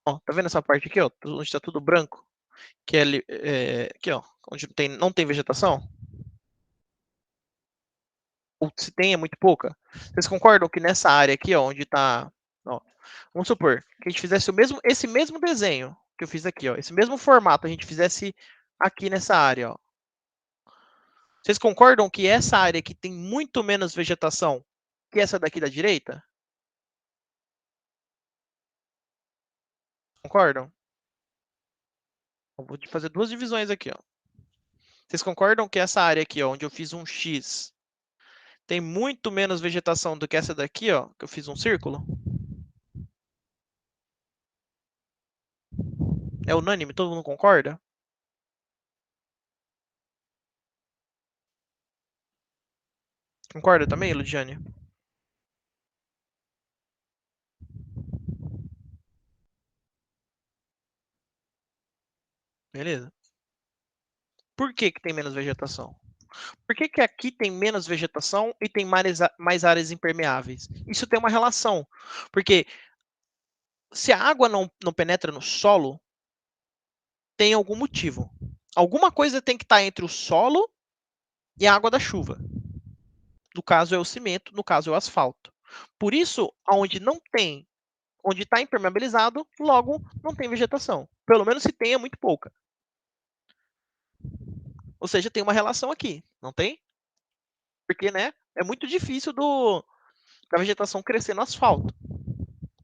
Ó, tá vendo essa parte aqui, ó? Onde está tudo branco? Que é aqui, ó. Onde não tem vegetação? Ou se tem, é muito pouca. Vocês concordam que nessa área aqui, ó, onde está, vamos supor que a gente fizesse esse mesmo desenho que eu fiz aqui, ó, esse mesmo formato, a gente fizesse aqui nessa área, ó. Vocês concordam que essa área aqui tem muito menos vegetação que essa daqui da direita? Concordam? Eu vou fazer duas divisões aqui, ó. Vocês concordam que essa área aqui, ó, onde eu fiz um X, tem muito menos vegetação do que essa daqui, ó, que eu fiz um círculo? É unânime? Todo mundo concorda? Concorda também, Ludiane? Beleza. Por que tem menos vegetação? Por que aqui tem menos vegetação e tem mais áreas impermeáveis? Isso tem uma relação. Porque se a água não penetra no solo, tem algum motivo. Alguma coisa tem que estar entre o solo e a água da chuva. No caso é o cimento, no caso é o asfalto. Por isso, onde não tem, onde está impermeabilizado, logo não tem vegetação. Pelo menos se tem, é muito pouca. Ou seja, tem uma relação aqui, não tem? Porque, né, é muito difícil da vegetação crescer no asfalto.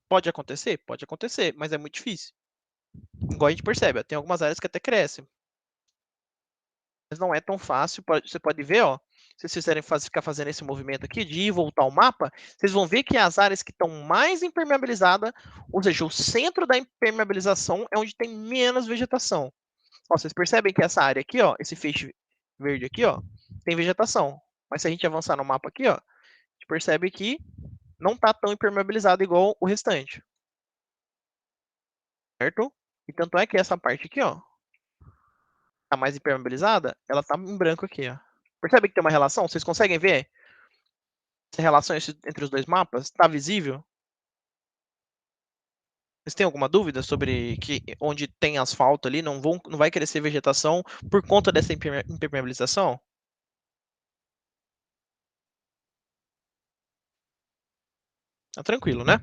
Pode acontecer? Pode acontecer, mas é muito difícil. Igual a gente percebe, tem algumas áreas que até crescem. Mas não é tão fácil. Você pode ver, ó. se vocês quiserem ficar fazendo esse movimento aqui, de ir e voltar o mapa, vocês vão ver que as áreas que estão mais impermeabilizadas, ou seja, o centro da impermeabilização é onde tem menos vegetação. Ó, vocês percebem que essa área aqui, ó, esse feixe verde aqui, ó, tem vegetação. Mas se a gente avançar no mapa aqui, ó, a gente percebe que não está tão impermeabilizado igual o restante. Certo? E tanto é que essa parte aqui, ó, tá mais impermeabilizada, ela tá em branco aqui, ó. Percebe que tem uma relação? Vocês conseguem ver essa relação entre os dois mapas? Está visível? Vocês têm alguma dúvida sobre que onde tem asfalto ali não vai crescer vegetação por conta dessa impermeabilização? Tá tranquilo, né?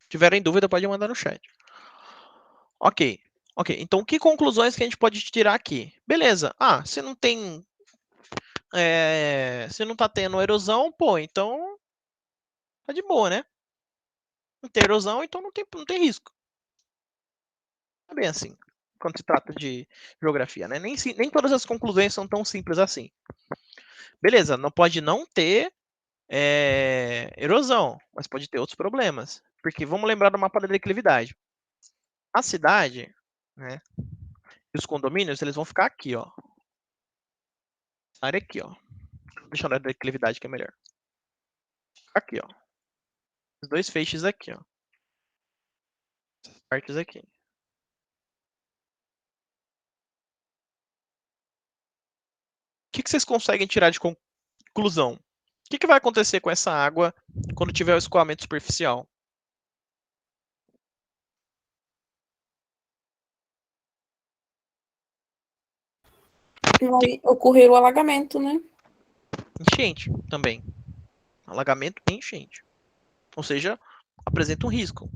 Se tiverem dúvida, pode mandar no chat. Ok. Ok, então que conclusões que a gente pode tirar aqui? Beleza. Ah, se não tem. Se não tá tendo erosão, pô, então tá de boa, né? Não tem erosão, então não tem risco. É bem assim, quando se trata de geografia, né? Nem todas as conclusões são tão simples assim. Beleza, não pode não ter erosão, mas pode ter outros problemas. Porque vamos lembrar do mapa da declividade. A cidade, né? E os condomínios, eles vão ficar aqui, ó. Essa área aqui, ó. Deixa eu dar a declividade que é melhor. Aqui, ó. Os dois feixes aqui, ó. Essas partes aqui. O que vocês conseguem tirar de conclusão? O que vai acontecer com essa água quando tiver o escoamento superficial? Vai ocorrer o alagamento, né? Enchente também. Alagamento e enchente. Ou seja, apresenta um risco.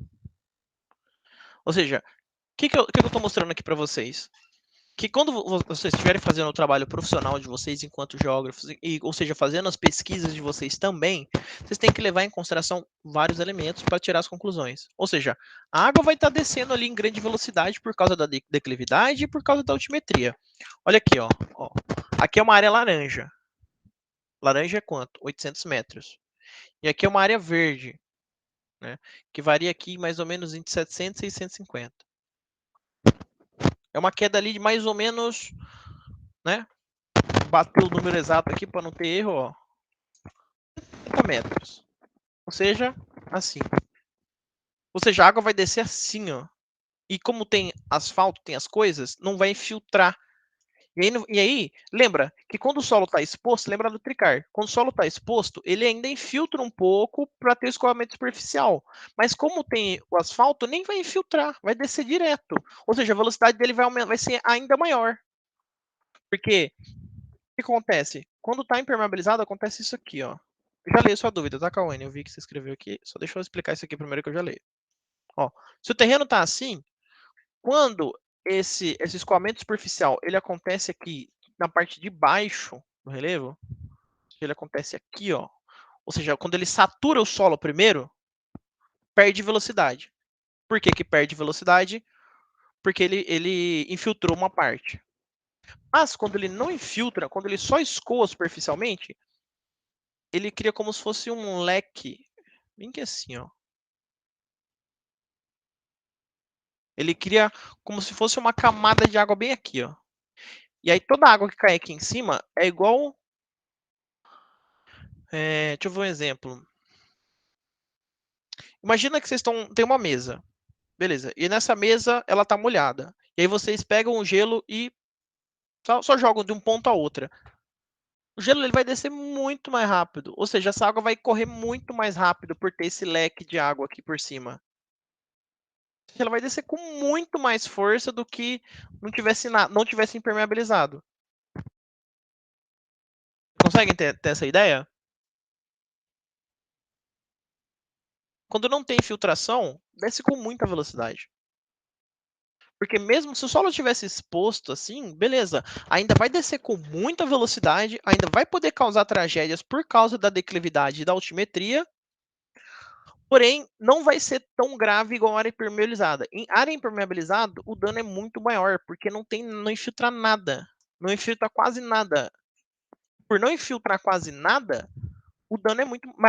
Ou seja, o que eu estou mostrando aqui para vocês? Que quando vocês estiverem fazendo o trabalho profissional de vocês enquanto geógrafos, ou seja, fazendo as pesquisas de vocês também, vocês têm que levar em consideração vários elementos para tirar as conclusões. Ou seja, a água vai estar descendo ali em grande velocidade por causa da declividade e por causa da altimetria. Olha aqui, ó. Aqui é uma área laranja. Laranja é quanto? 800 metros. E aqui é uma área verde, né? Que varia aqui mais ou menos entre 700 e 650. É uma queda ali de mais ou menos, né? Bater o número exato aqui para não ter erro, ó. 30 metros. Ou seja, assim. Ou seja, a água vai descer assim, ó. E como tem asfalto, tem as coisas, não vai infiltrar. E aí, lembra que quando o solo está exposto, lembra do tricar, quando o solo está exposto, ele ainda infiltra um pouco para ter o escoamento superficial. Mas como tem o asfalto, nem vai infiltrar, vai descer direto. Ou seja, a velocidade dele vai ser ainda maior. Porque o que acontece? Quando está impermeabilizado, acontece isso aqui, ó. Eu já leio sua dúvida, tá, Cauane? Eu vi que você escreveu aqui. Só deixa eu explicar isso aqui primeiro que eu já leio. Ó, se o terreno está assim, quando esse escoamento superficial ele acontece aqui na parte de baixo do relevo, ele acontece aqui, ó. Ou seja, quando ele satura o solo primeiro, perde velocidade. Por que perde velocidade? Porque ele infiltrou uma parte. Mas quando ele não infiltra, quando ele só escoa superficialmente, ele cria como se fosse um leque, bem que assim, ó. Ele cria como se fosse uma camada de água bem aqui, ó. E aí toda a água que cai aqui em cima é igual. Deixa eu ver um exemplo. Imagina que vocês tem uma mesa, beleza? E nessa mesa ela tá molhada. E aí vocês pegam o gelo e só jogam de um ponto a outra. O gelo ele vai descer muito mais rápido, ou seja, essa água vai correr muito mais rápido por ter esse leque de água aqui por cima. Ela vai descer com muito mais força do que não tivesse impermeabilizado. Conseguem ter essa ideia? Quando não tem infiltração, desce com muita velocidade. Porque mesmo se o solo tivesse exposto assim, beleza, ainda vai descer com muita velocidade, ainda vai poder causar tragédias por causa da declividade e da altimetria, porém não vai ser tão grave igual a área impermeabilizada. Em área impermeabilizada, o dano é muito maior, porque não infiltra nada, não infiltra quase nada. por não infiltrar quase nada, o dano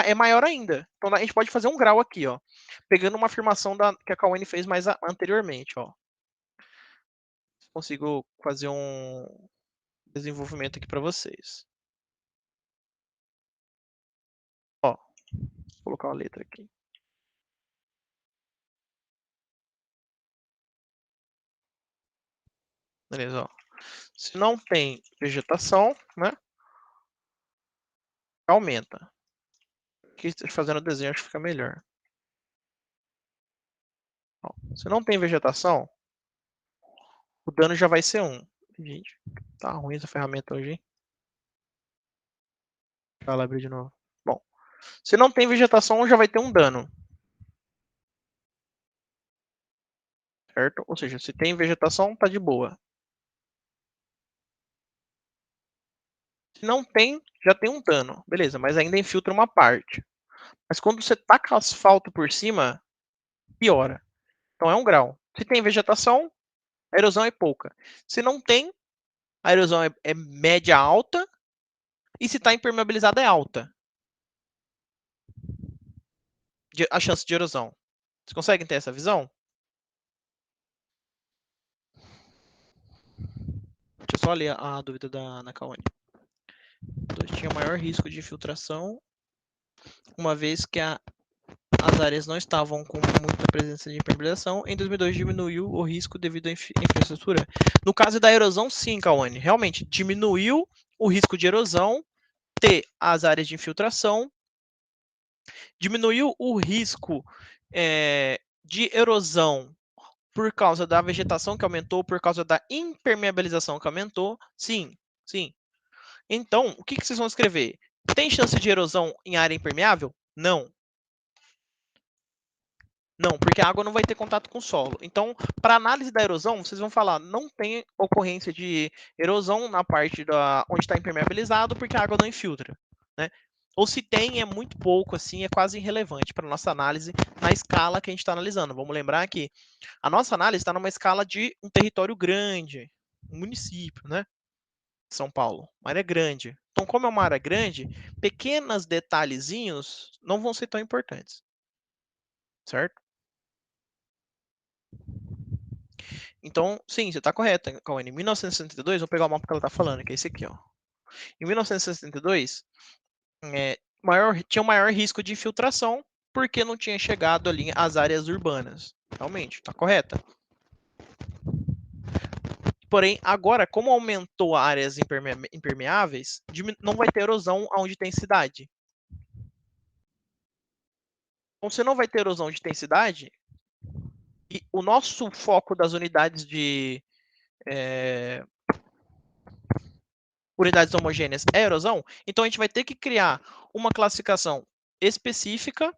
é maior ainda. Então a gente pode fazer um grau aqui, ó, pegando uma afirmação que a Kawane fez mais anteriormente, ó. Consigo fazer um desenvolvimento aqui para vocês. Ó, vou colocar uma letra aqui. Beleza, ó. Se não tem vegetação, né? Aumenta. Aqui fazendo o desenho acho que fica melhor. Ó, se não tem vegetação, o dano já vai ser 1. Gente, tá ruim essa ferramenta hoje, hein? Deixa ela abrir de novo. Bom, se não tem vegetação, já vai ter um dano. Certo? Ou seja, se tem vegetação, tá de boa. Se não tem, já tem um dano. Beleza, mas ainda infiltra uma parte. Mas quando você taca asfalto por cima, piora. Então é um grau. Se tem vegetação, a erosão é pouca. Se não tem, a erosão é média alta. E se está impermeabilizada, é alta. A chance de erosão. Vocês conseguem ter essa visão? Deixa eu só ler a dúvida da Ana Kawane. Tinha maior risco de infiltração, uma vez que as áreas não estavam com muita presença de impermeabilização. Em 2002 diminuiu o risco devido à infraestrutura. No caso da erosão, sim, Kawane. Realmente, diminuiu o risco de erosão, ter as áreas de infiltração, diminuiu o risco de erosão por causa da vegetação que aumentou, por causa da impermeabilização que aumentou. Sim, sim. Então, o que vocês vão escrever? Tem chance de erosão em área impermeável? Não. Não, porque a água não vai ter contato com o solo. Então, para análise da erosão, vocês vão falar, não tem ocorrência de erosão na parte onde está impermeabilizado, porque a água não infiltra, né? Ou se tem, é muito pouco, assim, é quase irrelevante para nossa análise na escala que a gente está analisando. Vamos lembrar que a nossa análise está numa escala de um território grande, um município, né? São Paulo, uma área grande. Então, como é uma área grande, pequenos detalhezinhos não vão ser tão importantes, certo? Então, sim, você está correta, Cauane. Em 1962, vou pegar o mapa que ela está falando, que é esse aqui, ó. Em 1962, tinha um maior risco de infiltração, porque não tinha chegado ali às áreas urbanas. Realmente, está correta. Porém, agora, como aumentou áreas impermeáveis, não vai ter erosão onde tem cidade. Então, você não vai ter erosão de densidade, e o nosso foco das unidades de unidades homogêneas é erosão, então a gente vai ter que criar uma classificação específica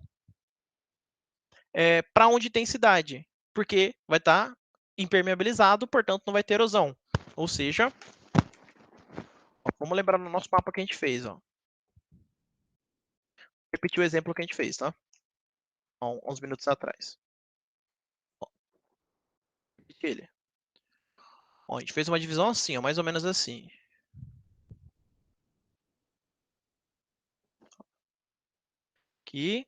para onde tem cidade, porque vai estar impermeabilizado, portanto não vai ter erosão. Ou seja, vamos lembrar no nosso mapa que a gente fez. Ó. Repetir o exemplo que a gente fez, tá? Há uns minutos atrás. Repetir ele. Ó, a gente fez uma divisão assim, ó, mais ou menos assim. Aqui.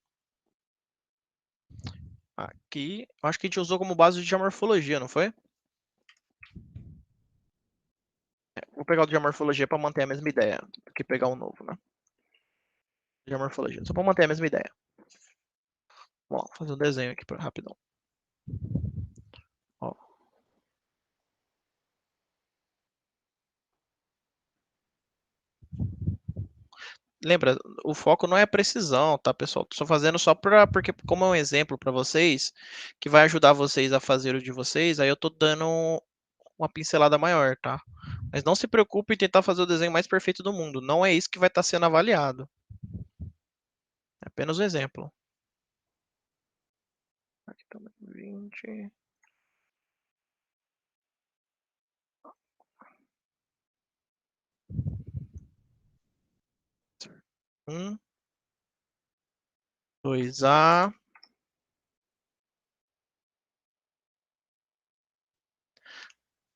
Aqui. Acho que a gente usou como base de geomorfologia, não foi? Vou pegar o de geomorfologia para manter a mesma ideia do que pegar um novo, né? Geomorfologia. Só para manter a mesma ideia. Vamos lá, fazer um desenho aqui rapidão. Ó. Lembra, o foco não é precisão, tá, pessoal? Tô fazendo só porque como é um exemplo para vocês, que vai ajudar vocês a fazer o de vocês, aí eu tô dando uma pincelada maior, tá? Mas não se preocupe em tentar fazer o desenho mais perfeito do mundo. Não é isso que vai estar sendo avaliado. É apenas um exemplo. Aqui tá 20. Um, 2A,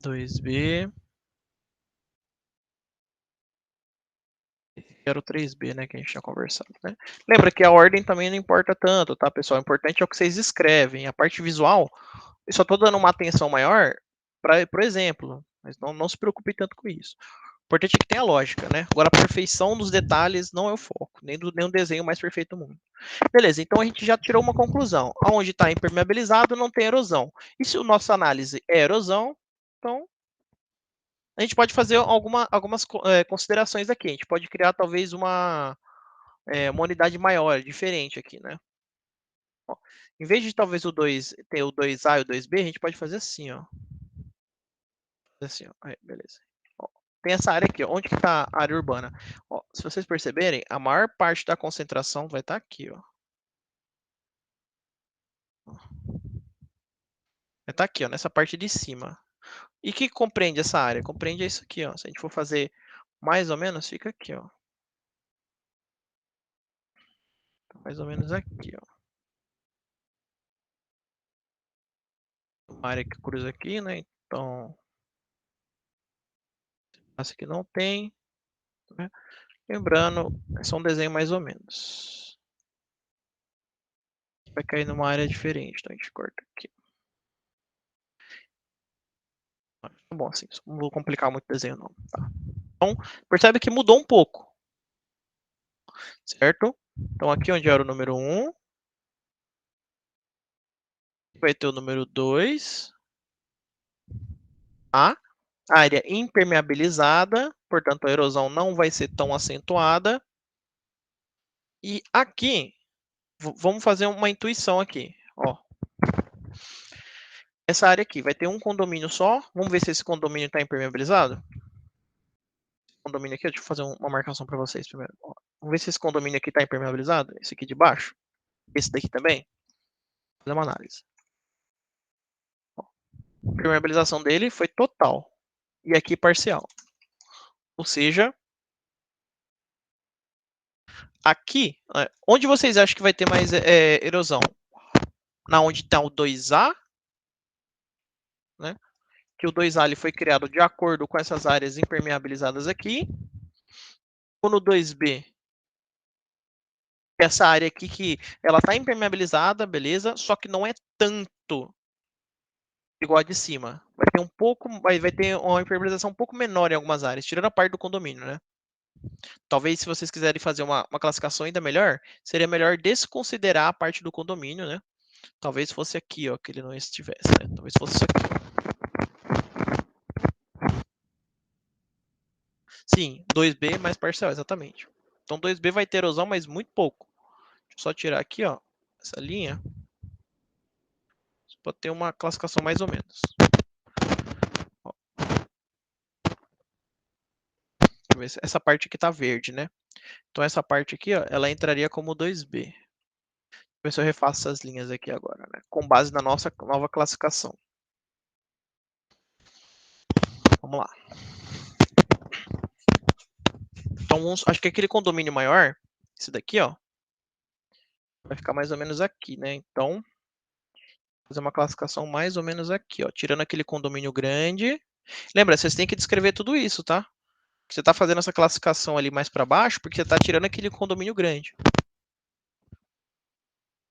2B, Era o 3B, né, que a gente tinha conversado, né? Lembra que a ordem também não importa tanto, tá, pessoal? O importante é o que vocês escrevem. A parte visual, eu só estou dando uma atenção maior para o exemplo, mas não se preocupe tanto com isso. O importante é que tenha lógica, né? Agora, a perfeição dos detalhes não é o foco, nem um desenho mais perfeito do mundo. Beleza, então a gente já tirou uma conclusão. Onde está impermeabilizado, não tem erosão. E se a nossa análise é erosão, então a gente pode fazer algumas considerações aqui. A gente pode criar talvez uma unidade maior, diferente aqui, né? Ó, em vez de talvez ter o 2A e o 2B, a gente pode fazer assim, ó. Assim, ó. Aí, beleza. Ó, tem essa área aqui, ó. Onde que está a área urbana? Ó, se vocês perceberem, a maior parte da concentração vai estar aqui, ó. Vai estar aqui, ó, nessa parte de cima. E o que compreende essa área? Compreende isso aqui, ó. Se a gente for fazer mais ou menos, fica aqui, ó. Mais ou menos aqui, ó. Uma área que cruza aqui, né? Então, essa aqui não tem, né? Lembrando, é só um desenho mais ou menos. Vai cair numa área diferente, então a gente corta aqui. Tá bom assim, não vou complicar muito o desenho não. Tá. Então, percebe que mudou um pouco, certo? Então aqui onde era o número 1, vai ter o número 2, a área impermeabilizada, portanto a erosão não vai ser tão acentuada. E aqui, vamos fazer uma intuição aqui, ó. Essa área aqui vai ter um condomínio só. Vamos ver se esse condomínio está impermeabilizado. Condomínio aqui, deixa eu fazer uma marcação para vocês primeiro. Ó, vamos ver se esse condomínio aqui está impermeabilizado. Esse aqui de baixo. Esse daqui também. Vou fazer uma análise. Ó, a impermeabilização dele foi total. E aqui parcial. Ou seja, aqui, onde vocês acham que vai ter mais erosão? Na onde está o 2A, né? Que o 2A ele foi criado de acordo com essas áreas impermeabilizadas aqui. Ou no 2B, essa área aqui que ela está impermeabilizada, beleza? Só que não é tanto igual a de cima. Vai ter vai ter uma impermeabilização um pouco menor em algumas áreas, tirando a parte do condomínio, né? Talvez se vocês quiserem fazer uma classificação ainda melhor, seria melhor desconsiderar a parte do condomínio, né? Talvez fosse aqui, ó, que ele não estivesse, né? Talvez fosse isso aqui. Sim, 2B mais parcial, exatamente. Então 2B vai ter erosão, mas muito pouco. Deixa eu só tirar aqui, ó, essa linha. Pode ter uma classificação mais ou menos. Ó. Deixa eu ver se essa parte aqui tá verde, né? Então essa parte aqui, ó, ela entraria como 2B. Deixa eu ver se eu refaço essas linhas aqui agora, né? Com base na nossa nova classificação. Vamos lá. Então, acho que aquele condomínio maior, esse daqui, ó, vai ficar mais ou menos aqui, né? Então, vou fazer uma classificação mais ou menos aqui, ó, tirando aquele condomínio grande. Lembra, vocês têm que descrever tudo isso, tá? Você está fazendo essa classificação ali mais para baixo porque você está tirando aquele condomínio grande.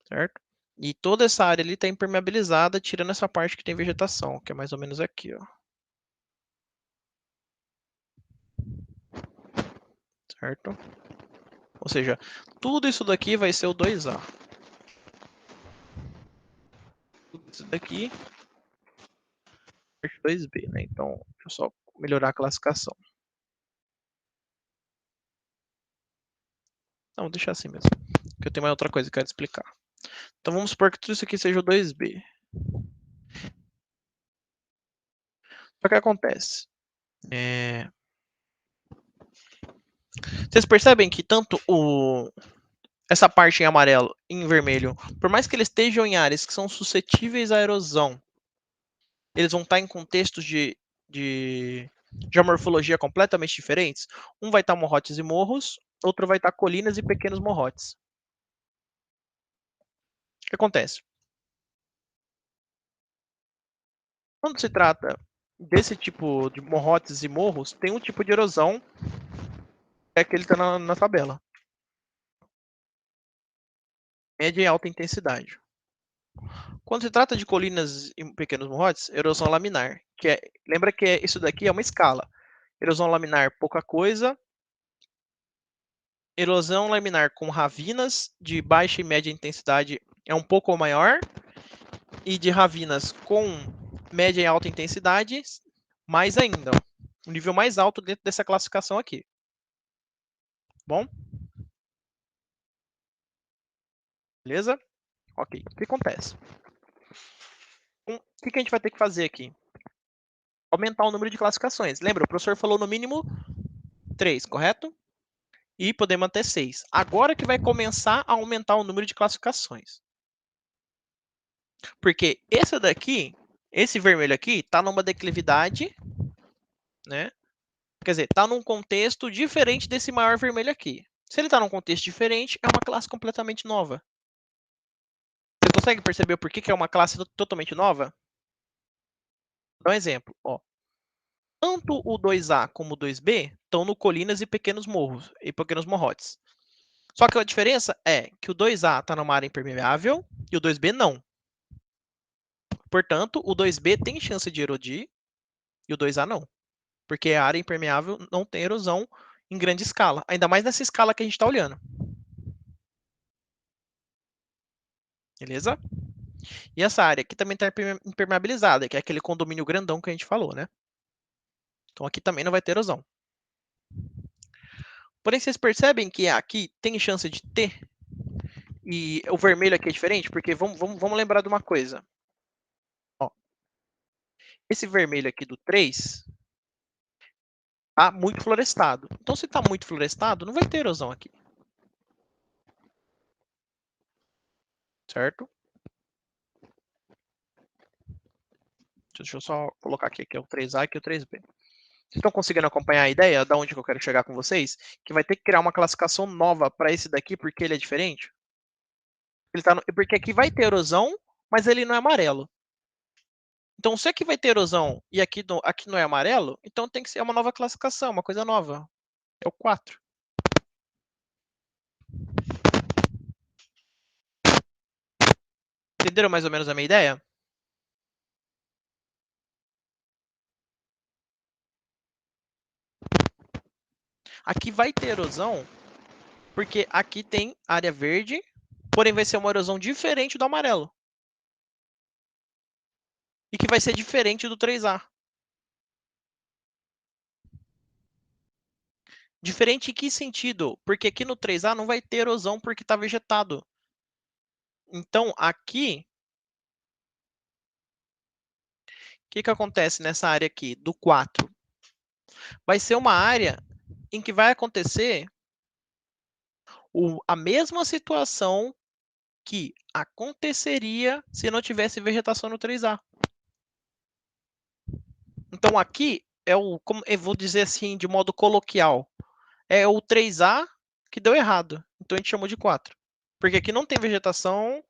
Certo? E toda essa área ali está impermeabilizada, tirando essa parte que tem vegetação, que é mais ou menos aqui, ó. Certo? Ou seja, tudo isso daqui vai ser o 2A. Tudo isso daqui é 2B, né? Então, deixa eu só melhorar a classificação. Não, vou deixar assim mesmo. Porque eu tenho mais outra coisa que eu quero explicar. Então, vamos supor que tudo isso aqui seja o 2B. Só que acontece. Vocês percebem que tanto essa parte em amarelo e em vermelho, por mais que eles estejam em áreas que são suscetíveis à erosão, eles vão estar em contextos de geomorfologia completamente diferentes. Um vai estar morrotes e morros, outro vai estar colinas e pequenos morrotes. O que acontece? Quando se trata desse tipo de morrotes e morros, tem um tipo de erosão É que ele está na tabela. Média e alta intensidade. Quando se trata de colinas e pequenos morrotes, erosão laminar, lembra que isso daqui é uma escala. Erosão laminar, pouca coisa. Erosão laminar com ravinas de baixa e média intensidade é um pouco maior. E de ravinas com média e alta intensidade, mais ainda. Um nível mais alto dentro dessa classificação aqui. Bom? Beleza? Ok. O que acontece? O que a gente vai ter que fazer aqui? Aumentar o número de classificações. Lembra, o professor falou no mínimo 3, correto? E poder manter 6. Agora que vai começar a aumentar o número de classificações. Porque esse daqui, esse vermelho aqui, está numa declividade, né? Quer dizer, está num contexto diferente desse maior vermelho aqui. Se ele está num contexto diferente, é uma classe completamente nova. Você consegue perceber por que é uma classe totalmente nova? Vou dar um exemplo. Ó. Tanto o 2A como o 2B estão no colinas e pequenos morros e pequenos morrotes. Só que a diferença é que o 2A está numa área impermeável e o 2B não. Portanto, o 2B tem chance de erodir e o 2A não. Porque a área impermeável não tem erosão em grande escala. Ainda mais nessa escala que a gente está olhando. Beleza? E essa área aqui também está impermeabilizada, que é aquele condomínio grandão que a gente falou, né? Então aqui também não vai ter erosão. Porém, vocês percebem que aqui tem chance de ter, e o vermelho aqui é diferente, porque vamos lembrar de uma coisa. Ó, esse vermelho aqui do 3 está muito florestado. Então, se está muito florestado, não vai ter erosão aqui. Certo? Deixa eu só colocar aqui, que é o 3A e aqui é o 3B. Vocês estão conseguindo acompanhar a ideia de onde que eu quero chegar com vocês? Que vai ter que criar uma classificação nova para esse daqui, porque ele é diferente? Porque aqui vai ter erosão, mas ele não é amarelo. Então, se aqui vai ter erosão e aqui não é amarelo, então tem que ser uma nova classificação, uma coisa nova. É o 4. Entenderam mais ou menos a minha ideia? Aqui vai ter erosão, porque aqui tem área verde, porém vai ser uma erosão diferente do amarelo. E que vai ser diferente do 3A. Diferente em que sentido? Porque aqui no 3A não vai ter erosão porque está vegetado. Então, aqui, o que acontece nessa área aqui, do 4? Vai ser uma área em que vai acontecer a mesma situação que aconteceria se não tivesse vegetação no 3A. Então, aqui é como eu vou dizer assim, de modo coloquial, é o 3A que deu errado. Então, a gente chamou de 4. Porque aqui não tem vegetação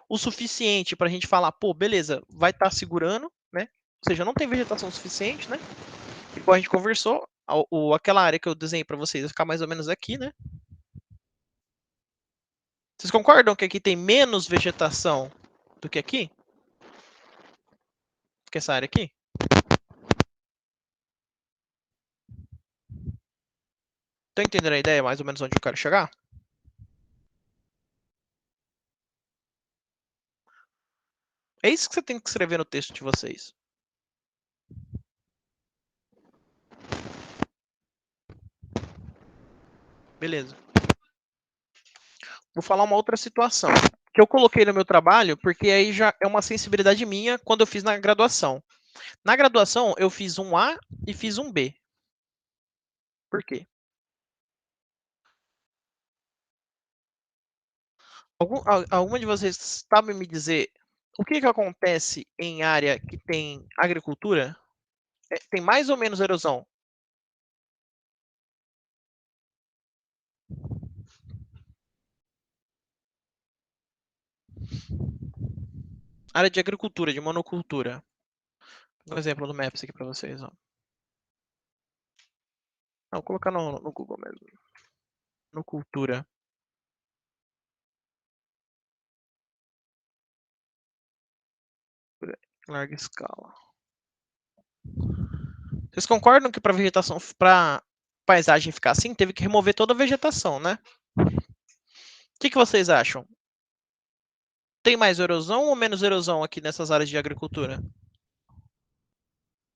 o suficiente para a gente falar, pô, beleza, vai estar segurando, né? Ou seja, não tem vegetação suficiente, né? Igual a gente conversou, aquela área que eu desenhei para vocês vai ficar mais ou menos aqui, né? Vocês concordam que aqui tem menos vegetação do que aqui? Do que essa área aqui? Estão entendendo a ideia mais ou menos onde eu quero chegar? É isso que você tem que escrever no texto de vocês. Beleza. Vou falar uma outra situação que eu coloquei no meu trabalho, porque aí já é uma sensibilidade minha quando eu fiz na graduação. Na graduação, eu fiz um A e fiz um B. Por quê? Alguma de vocês sabe me dizer o que acontece em área que tem agricultura? Tem mais ou menos erosão? Área de agricultura, de monocultura. Vou dar um exemplo no Maps aqui para vocês. Ó. Não, vou colocar no Google mesmo. No Cultura. Larga escala. Vocês concordam que para vegetação, para paisagem ficar assim, teve que remover toda a vegetação, né? O que vocês acham? Tem mais erosão ou menos erosão aqui nessas áreas de agricultura?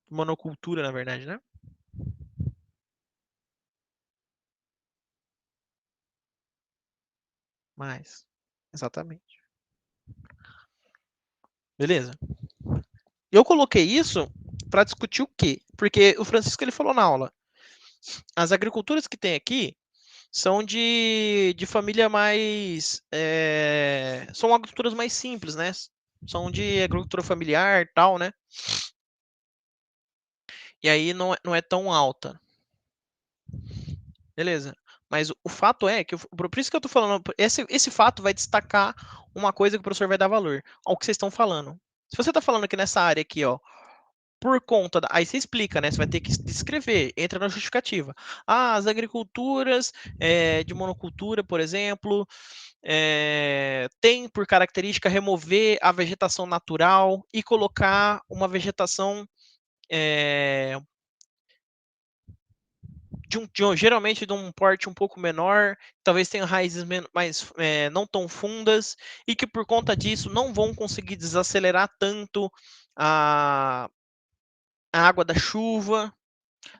Monocultura, na verdade, né? Mais. Exatamente. Beleza. Eu coloquei isso para discutir o quê? Porque o Francisco ele falou na aula. As agriculturas que tem aqui são de família mais. São agriculturas mais simples, né? São de agricultura familiar e tal, né? E aí não é tão alta. Beleza. Mas o fato é que, por isso que eu tô falando, esse fato vai destacar uma coisa que o professor vai dar valor ao que vocês estão falando. Se você está falando que nessa área aqui, ó, por conta da. Aí você explica, né? Você vai ter que descrever, entra na justificativa. Ah, as agriculturas de monocultura, por exemplo, tem por característica remover a vegetação natural e colocar uma vegetação geralmente de um porte um pouco menor, talvez tenham raízes mais não tão fundas, e que por conta disso não vão conseguir desacelerar tanto a água da chuva,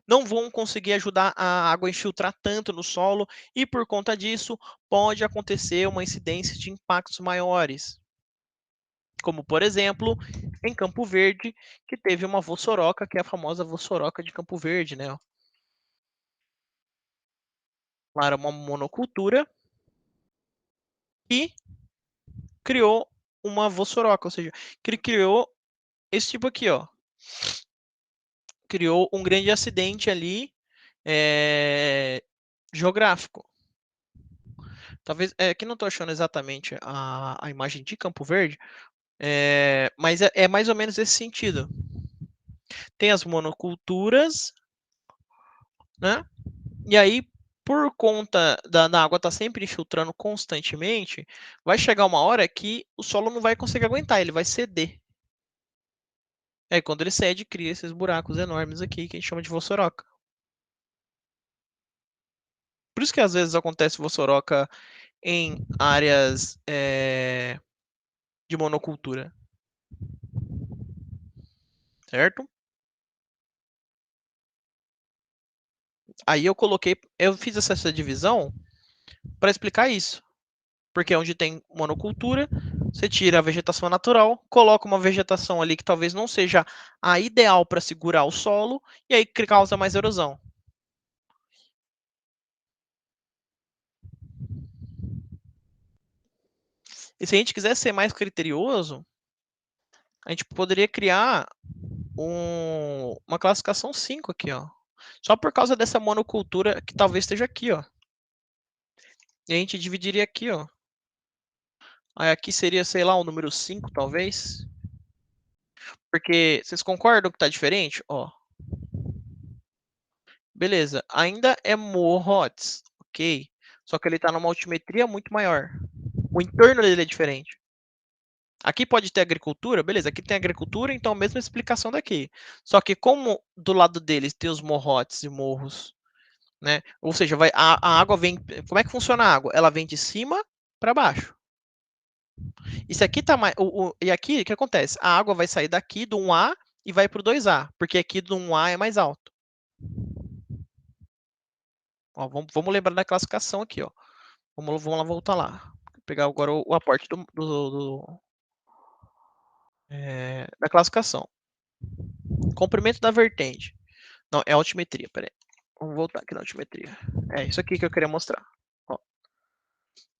não vão conseguir ajudar a água a infiltrar tanto no solo, e por conta disso pode acontecer uma incidência de impactos maiores. Como, por exemplo, em Campo Verde, que teve uma vossoroca, que é a famosa vossoroca de Campo Verde, né? Lá era uma monocultura e criou uma vossoroca, ou seja, que ele criou esse tipo aqui, ó. Criou um grande acidente ali geográfico. Talvez, aqui não estou achando exatamente a imagem de Campo Verde, mas é mais ou menos esse sentido. Tem as monoculturas, né? E aí, por conta da água estar sempre infiltrando constantemente, vai chegar uma hora que o solo não vai conseguir aguentar, ele vai ceder. É, quando ele cede, cria esses buracos enormes aqui que a gente chama de vossoroca. Por isso que às vezes acontece vossoroca em áreas de monocultura, certo? Aí eu fiz essa divisão para explicar isso. Porque onde tem monocultura, você tira a vegetação natural, coloca uma vegetação ali que talvez não seja a ideal para segurar o solo, e aí causa mais erosão. E se a gente quiser ser mais criterioso, a gente poderia criar uma classificação 5 aqui, ó. Só por causa dessa monocultura que talvez esteja aqui, ó. E a gente dividiria aqui, ó. Aí aqui seria, sei lá, o número 5, talvez. Porque vocês concordam que tá diferente? Ó. Beleza. Ainda é Mohots, ok. Só que ele tá numa altimetria muito maior. O entorno dele é diferente. Aqui pode ter agricultura, beleza. Aqui tem agricultura, então a mesma explicação daqui. Só que como do lado deles tem os morrotes e morros, né? Ou seja, a água vem. Como é que funciona a água? Ela vem de cima para baixo. E se aqui tá mais. E aqui, o que acontece? A água vai sair daqui do 1A e vai para o 2A, porque aqui do 1A é mais alto. Ó, vamos lembrar da classificação aqui, ó. Vamos lá voltar lá. Vou pegar agora o aporte da classificação. Comprimento da vertente. Não, é altimetria, peraí. Vamos voltar aqui na altimetria. É isso aqui que eu queria mostrar. Ó.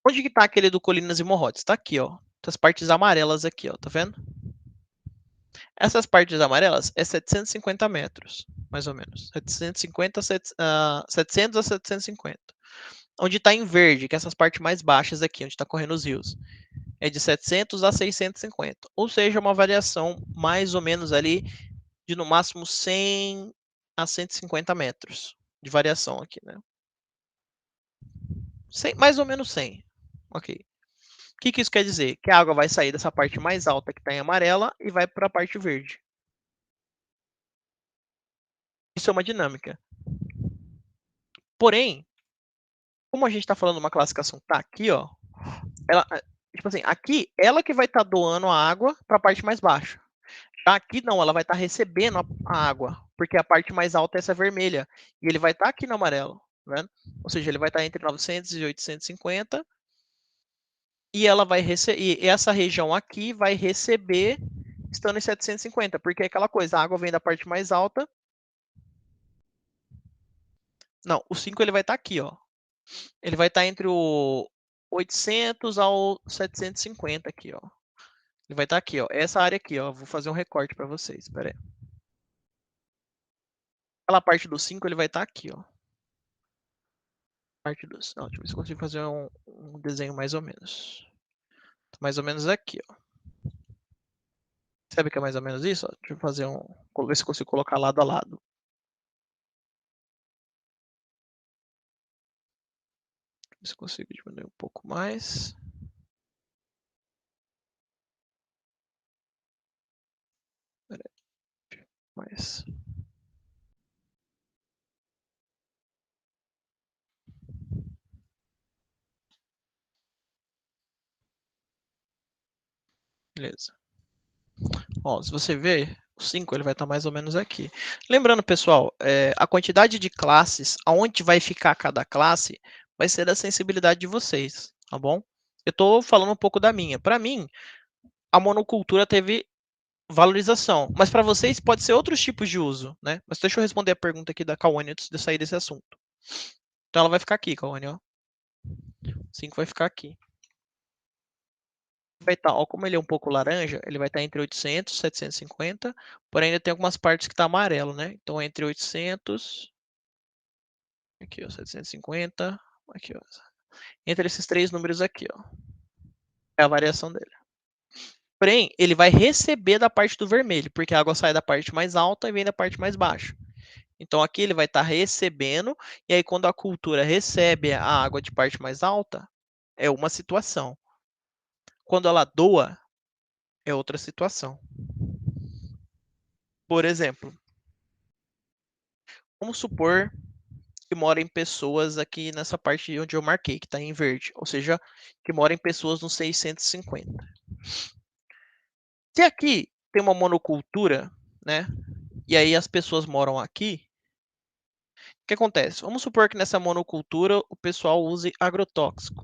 Onde que tá aquele do Colinas e Morrotes? Tá aqui, ó. Essas partes amarelas aqui, ó. Tá vendo? Essas partes amarelas é 750 metros, mais ou menos. 750, 700 a 750. Onde está em verde, que é essas partes mais baixas aqui, onde está correndo os rios, é de 700 a 650. Ou seja, uma variação mais ou menos ali de no máximo 100 a 150 metros de variação aqui, né? 100, mais ou menos 100. Ok. O que isso quer dizer? Que a água vai sair dessa parte mais alta que está em amarela e vai para a parte verde. Isso é uma dinâmica. Porém, como a gente está falando uma classificação que está aqui, ó, ela, tipo assim, aqui ela que vai estar doando a água para a parte mais baixa. Já aqui não, ela vai estar recebendo a água, porque a parte mais alta é essa vermelha e ele vai estar aqui no amarelo, tá vendo? Ou seja, ele vai estar entre 900 e 850 e ela vai receber, e essa região aqui vai receber estando em 750, porque é aquela coisa, a água vem da parte mais alta. Não, o 5 ele vai estar aqui, ó. Ele vai estar entre o 800 ao 750 aqui, ó. Ele vai estar aqui, ó. Essa área aqui, ó. Vou fazer um recorte para vocês. Espera aí. Aquela parte do 5 ele vai estar aqui, ó. Parte dos. Não, deixa eu ver se eu consigo fazer um desenho mais ou menos. Mais ou menos aqui, ó. Sabe o que é mais ou menos isso? Ó, deixa eu fazer um. Ver se eu consigo colocar lado a lado. Deixa eu ver se eu consigo diminuir um pouco mais. Espera aí. Mais. Beleza. Ó, se você ver, o 5 ele vai estar mais ou menos aqui. Lembrando, pessoal, a quantidade de classes, aonde vai ficar cada classe, vai ser da sensibilidade de vocês, tá bom? Eu estou falando um pouco da minha. Para mim, a monocultura teve valorização, mas para vocês pode ser outros tipos de uso, né? Mas deixa eu responder a pergunta aqui da Kawane antes de sair desse assunto. Então ela vai ficar aqui, Kawane, ó. 5 vai ficar aqui. Vai estar, ó, como ele é um pouco laranja, ele vai estar entre 800 e 750, porém ainda tem algumas partes que está amarelo, né? Então entre 800, aqui ó, 750, aqui ó. Entre esses três números aqui, ó, é a variação dele. Porém, ele vai receber da parte do vermelho, porque a água sai da parte mais alta e vem da parte mais baixa. Então aqui ele vai estar recebendo, e aí quando a cultura recebe a água de parte mais alta, é uma situação. Quando ela doa, é outra situação. Por exemplo, vamos supor que morem pessoas aqui nessa parte onde eu marquei, que está em verde, ou seja, que morem pessoas no 650. Se aqui tem uma monocultura, né, e aí as pessoas moram aqui, o que acontece? Vamos supor que nessa monocultura o pessoal use agrotóxico.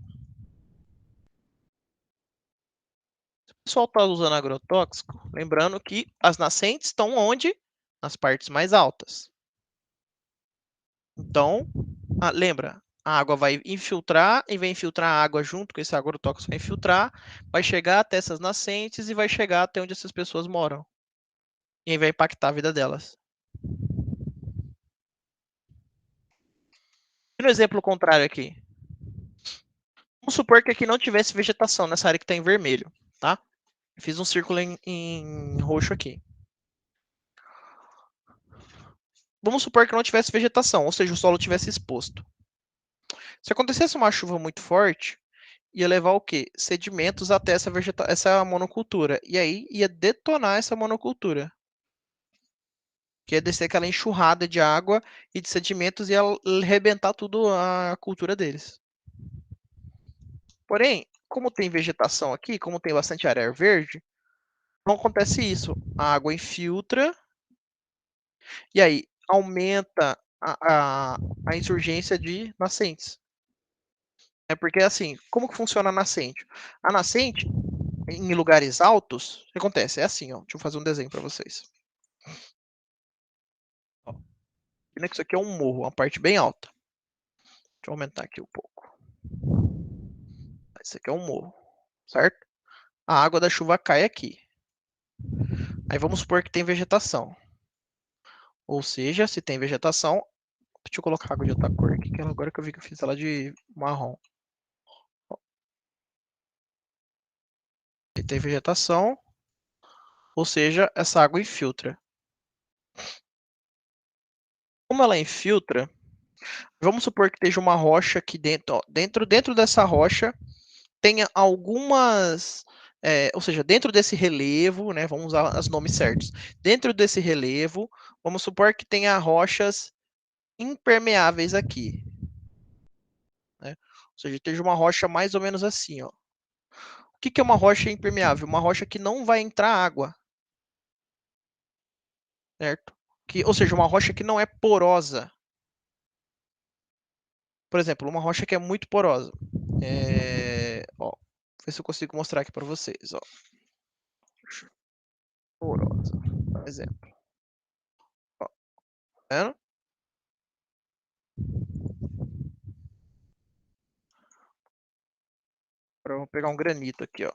Se o pessoal está usando agrotóxico, lembrando que as nascentes estão onde? Nas partes mais altas. Então, lembra, a água vai infiltrar e vai infiltrar a água junto com esse agrotóxico, vai infiltrar, vai chegar até essas nascentes e vai chegar até onde essas pessoas moram. E aí vai impactar a vida delas. E no exemplo contrário aqui, vamos supor que aqui não tivesse vegetação nessa área que está em vermelho, tá? Eu fiz um círculo em roxo aqui. Vamos supor que não tivesse vegetação, ou seja, o solo tivesse exposto. Se acontecesse uma chuva muito forte, ia levar o quê? Sedimentos até essa monocultura. E aí ia detonar essa monocultura. Que ia descer aquela enxurrada de água e de sedimentos e ia arrebentar tudo a cultura deles. Porém, como tem vegetação aqui, como tem bastante área verde, não acontece isso. A água infiltra e aí aumenta a insurgência de nascentes. É porque assim, como que funciona a nascente? A nascente, em lugares altos, o que acontece? É assim, ó. Deixa eu fazer um desenho para vocês. Ó, isso aqui é um morro, uma parte bem alta. Deixa eu aumentar aqui um pouco. Esse aqui é um morro, certo? A água da chuva cai aqui. Aí vamos supor que tem vegetação. Ou seja, se tem vegetação, deixa eu colocar água de outra cor aqui, que agora que eu vi que eu fiz ela de marrom. E tem vegetação, ou seja, essa água infiltra. Como ela infiltra, Vamos supor que esteja uma rocha aqui dentro, ó, dentro dessa rocha tenha algumas, ou seja, dentro desse relevo, né, vamos usar os nomes certos. Dentro desse relevo, vamos supor que tenha rochas impermeáveis aqui, né? Ou seja, esteja uma rocha mais ou menos assim, ó. O que que é uma rocha impermeável? Uma rocha que não vai entrar água, certo? Ou seja, uma rocha que não é porosa. Por exemplo, uma rocha que é muito porosa. Ó, vou ver se eu consigo mostrar aqui para vocês. Ó. Porosa, por exemplo. Ó, tá vendo? Agora eu vou pegar um granito aqui, ó.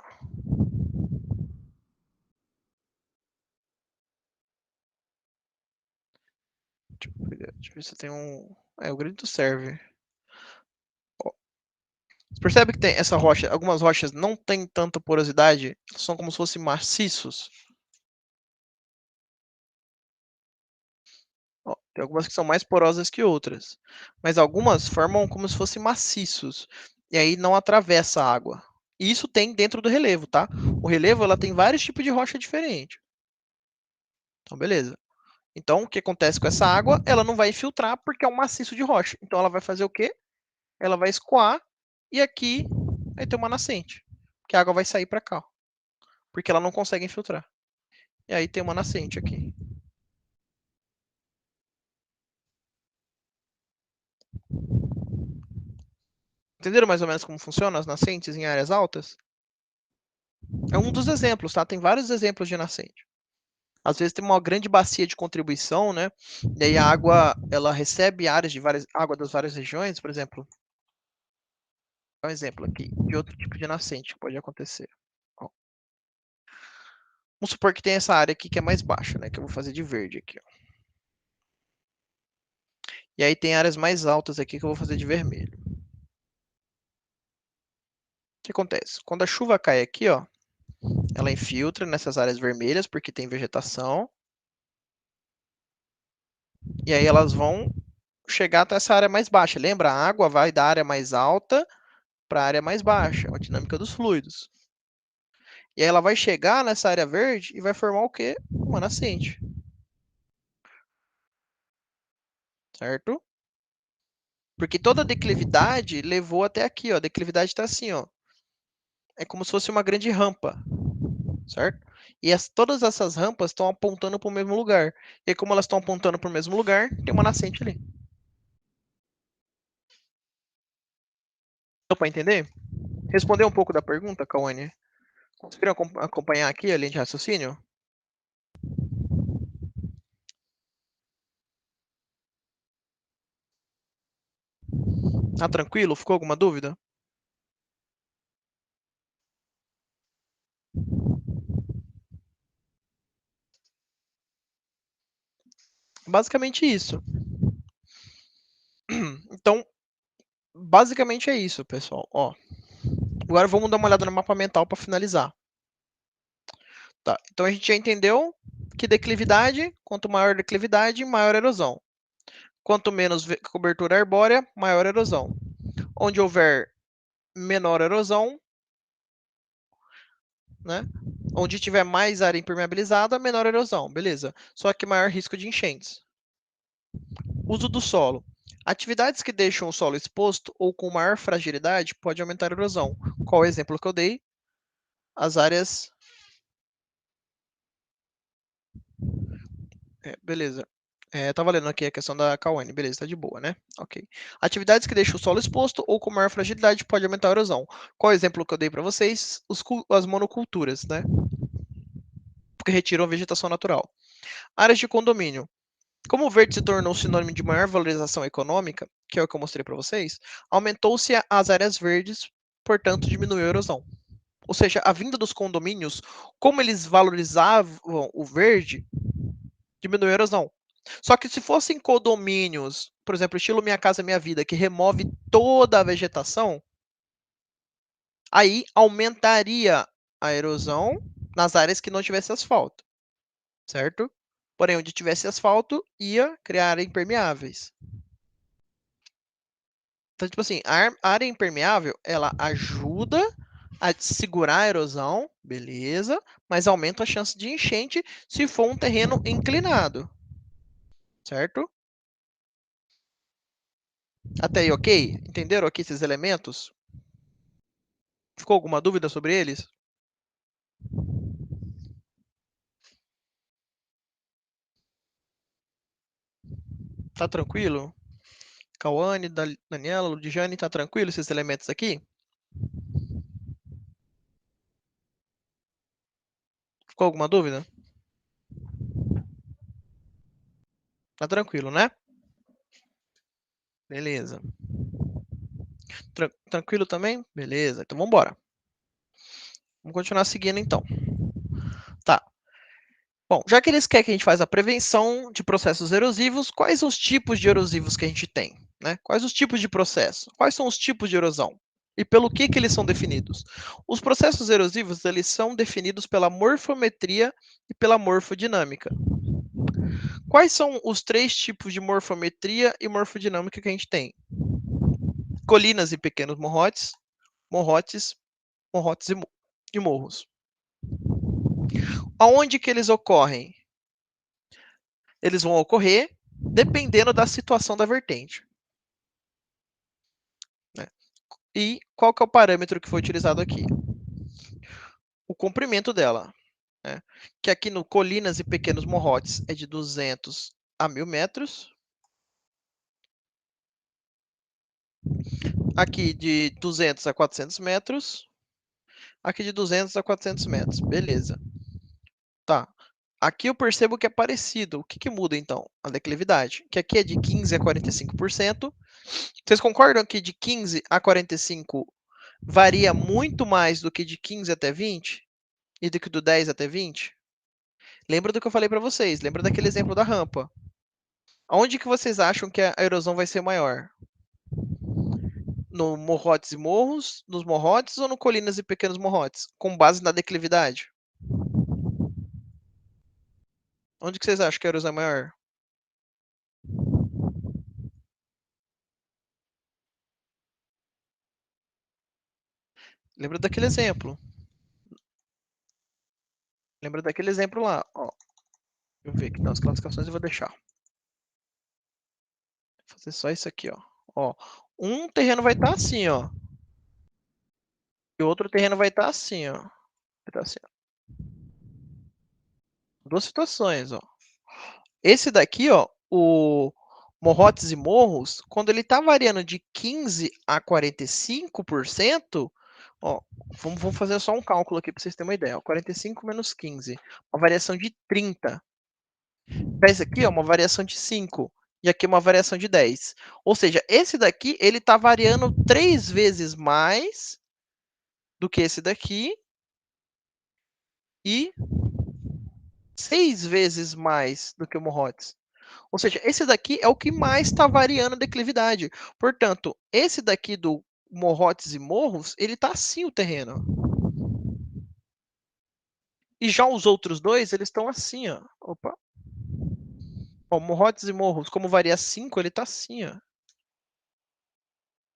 Deixa eu ver se tem um. O granito serve. Ó, você percebe que tem essa rocha? Algumas rochas não tem tanta porosidade, são como se fossem maciços. Ó, tem algumas que são mais porosas que outras, mas algumas formam como se fossem maciços e aí não atravessa a água. E isso tem dentro do relevo, tá? O relevo ela tem vários tipos de rocha diferente. Então, beleza. Então, o que acontece com essa água? Ela não vai infiltrar porque é um maciço de rocha. Então, ela vai fazer o quê? Ela vai escoar e aqui vai ter uma nascente, que a água vai sair para cá, porque ela não consegue infiltrar. E aí tem uma nascente aqui. Entenderam mais ou menos como funcionam as nascentes em áreas altas? É um dos exemplos, tá? Tem vários exemplos de nascente. Às vezes tem uma grande bacia de contribuição, né? E aí a água, ela recebe áreas de várias, água das várias regiões, por exemplo. Dá um exemplo aqui de outro tipo de nascente que pode acontecer. Ó, vamos supor que tem essa área aqui que é mais baixa, né? Que eu vou fazer de verde aqui. Ó. E aí tem áreas mais altas aqui que eu vou fazer de vermelho. O que acontece? Quando a chuva cai aqui, ó, ela infiltra nessas áreas vermelhas porque tem vegetação. E aí elas vão chegar até essa área mais baixa. Lembra? A água vai da área mais alta para a área mais baixa, a dinâmica dos fluidos. E aí ela vai chegar nessa área verde e vai formar o quê? Uma nascente. Certo? Porque toda a declividade levou até aqui, ó. A declividade está assim, ó. É como se fosse uma grande rampa, certo? E todas essas rampas estão apontando para o mesmo lugar. E aí, como elas estão apontando para o mesmo lugar, tem uma nascente ali. Deu para entender? Respondeu um pouco da pergunta, Cauane? Conseguiram acompanhar aqui a linha de raciocínio? Tá tranquilo? Ficou alguma dúvida? Basicamente isso. Então, basicamente é isso, pessoal. Ó, agora vamos dar uma olhada no mapa mental para finalizar. Tá, então a gente já entendeu que declividade, quanto maior a declividade, maior a erosão. Quanto menos cobertura arbórea, maior a erosão. Onde houver menor erosão, né? Onde tiver mais área impermeabilizada, menor erosão, beleza. Só que maior risco de enchentes. Uso do solo. Atividades que deixam o solo exposto ou com maior fragilidade pode aumentar a erosão. Qual é o exemplo que eu dei? As áreas. Beleza. Tava lendo aqui a questão da Kawane, beleza, tá de boa, né? Ok. Atividades que deixam o solo exposto ou com maior fragilidade pode aumentar a erosão. Qual é o exemplo que eu dei para vocês? As monoculturas, né? Porque retiram a vegetação natural. Áreas de condomínio. Como o verde se tornou sinônimo de maior valorização econômica, que é o que eu mostrei para vocês, aumentou-se as áreas verdes, portanto diminuiu a erosão. Ou seja, a vinda dos condomínios, como eles valorizavam o verde, diminuiu a erosão. Só que se fossem condomínios, por exemplo, estilo Minha Casa Minha Vida, que remove toda a vegetação, aí aumentaria a erosão nas áreas que não tivesse asfalto, certo? Porém, onde tivesse asfalto, ia criar impermeáveis. Então, tipo assim, a área impermeável, ela ajuda a segurar a erosão, beleza, mas aumenta a chance de enchente se for um terreno inclinado, certo? Até aí, ok? Entenderam aqui esses elementos? Ficou alguma dúvida sobre eles? Tá tranquilo? Cauane, Daniela, Ludjane, tá tranquilo esses elementos aqui? Ficou alguma dúvida? Tá tranquilo, né? Beleza. Tranquilo também? Beleza. Então vamos embora. Vamos continuar seguindo então. Tá. Bom, já que eles querem que a gente faça a prevenção de processos erosivos, quais os tipos de erosivos que a gente tem? Né? Quais os tipos de processo? Quais são os tipos de erosão? E pelo que eles são definidos? Os processos erosivos eles são definidos pela morfometria e pela morfodinâmica. Quais são os três tipos de morfometria e morfodinâmica que a gente tem? Colinas e pequenos morrotes, morrotes e morros. Aonde que eles ocorrem? Eles vão ocorrer dependendo da situação da vertente. Né? E qual que é o parâmetro que foi utilizado aqui? O comprimento dela. Né? Que aqui no Colinas e Pequenos Morrotes é de 200 a 1.000 metros. Aqui de 200 a 400 metros. Aqui de 200 a 400 metros. Beleza. Tá. Aqui eu percebo que é parecido. O que, que muda, então? A declividade. Que aqui é de 15% a 45%. Vocês concordam que de 15 a 45 varia muito mais do que de 15 até 20? E do que do 10 até 20? Lembra do que eu falei para vocês? Lembra daquele exemplo da rampa? Onde que vocês acham que a erosão vai ser maior? No morrotes e morros, nos morrotes ou no colinas e pequenos morrotes? Com base na declividade? Onde que vocês acham que a erosão é maior? Lembra daquele exemplo? Lembra daquele exemplo lá? Ó, deixa eu ver aqui nas classificações, eu vou deixar. Vou fazer só isso aqui, ó. Ó, um terreno vai estar assim, ó. E o outro terreno vai estar assim, ó. Vai estar assim, ó. Duas situações, ó. Esse daqui, ó, o morrotes e morros, quando ele está variando de 15 a 45%, ó, vamos fazer só um cálculo aqui para vocês terem uma ideia. Ó, 45 menos 15, uma variação de 30. Esse aqui é uma variação de 5 e aqui uma variação de 10. Ou seja, esse daqui ele está variando 3 vezes mais do que esse daqui e 6 vezes mais do que o morrotes. Ou seja, esse daqui é o que mais está variando a declividade. Portanto, esse daqui do morrotes e morros, ele está assim o terreno. E já os outros dois, eles estão assim, ó. Opa. Ó, morrotes e morros, como varia 5, ele está assim, ó.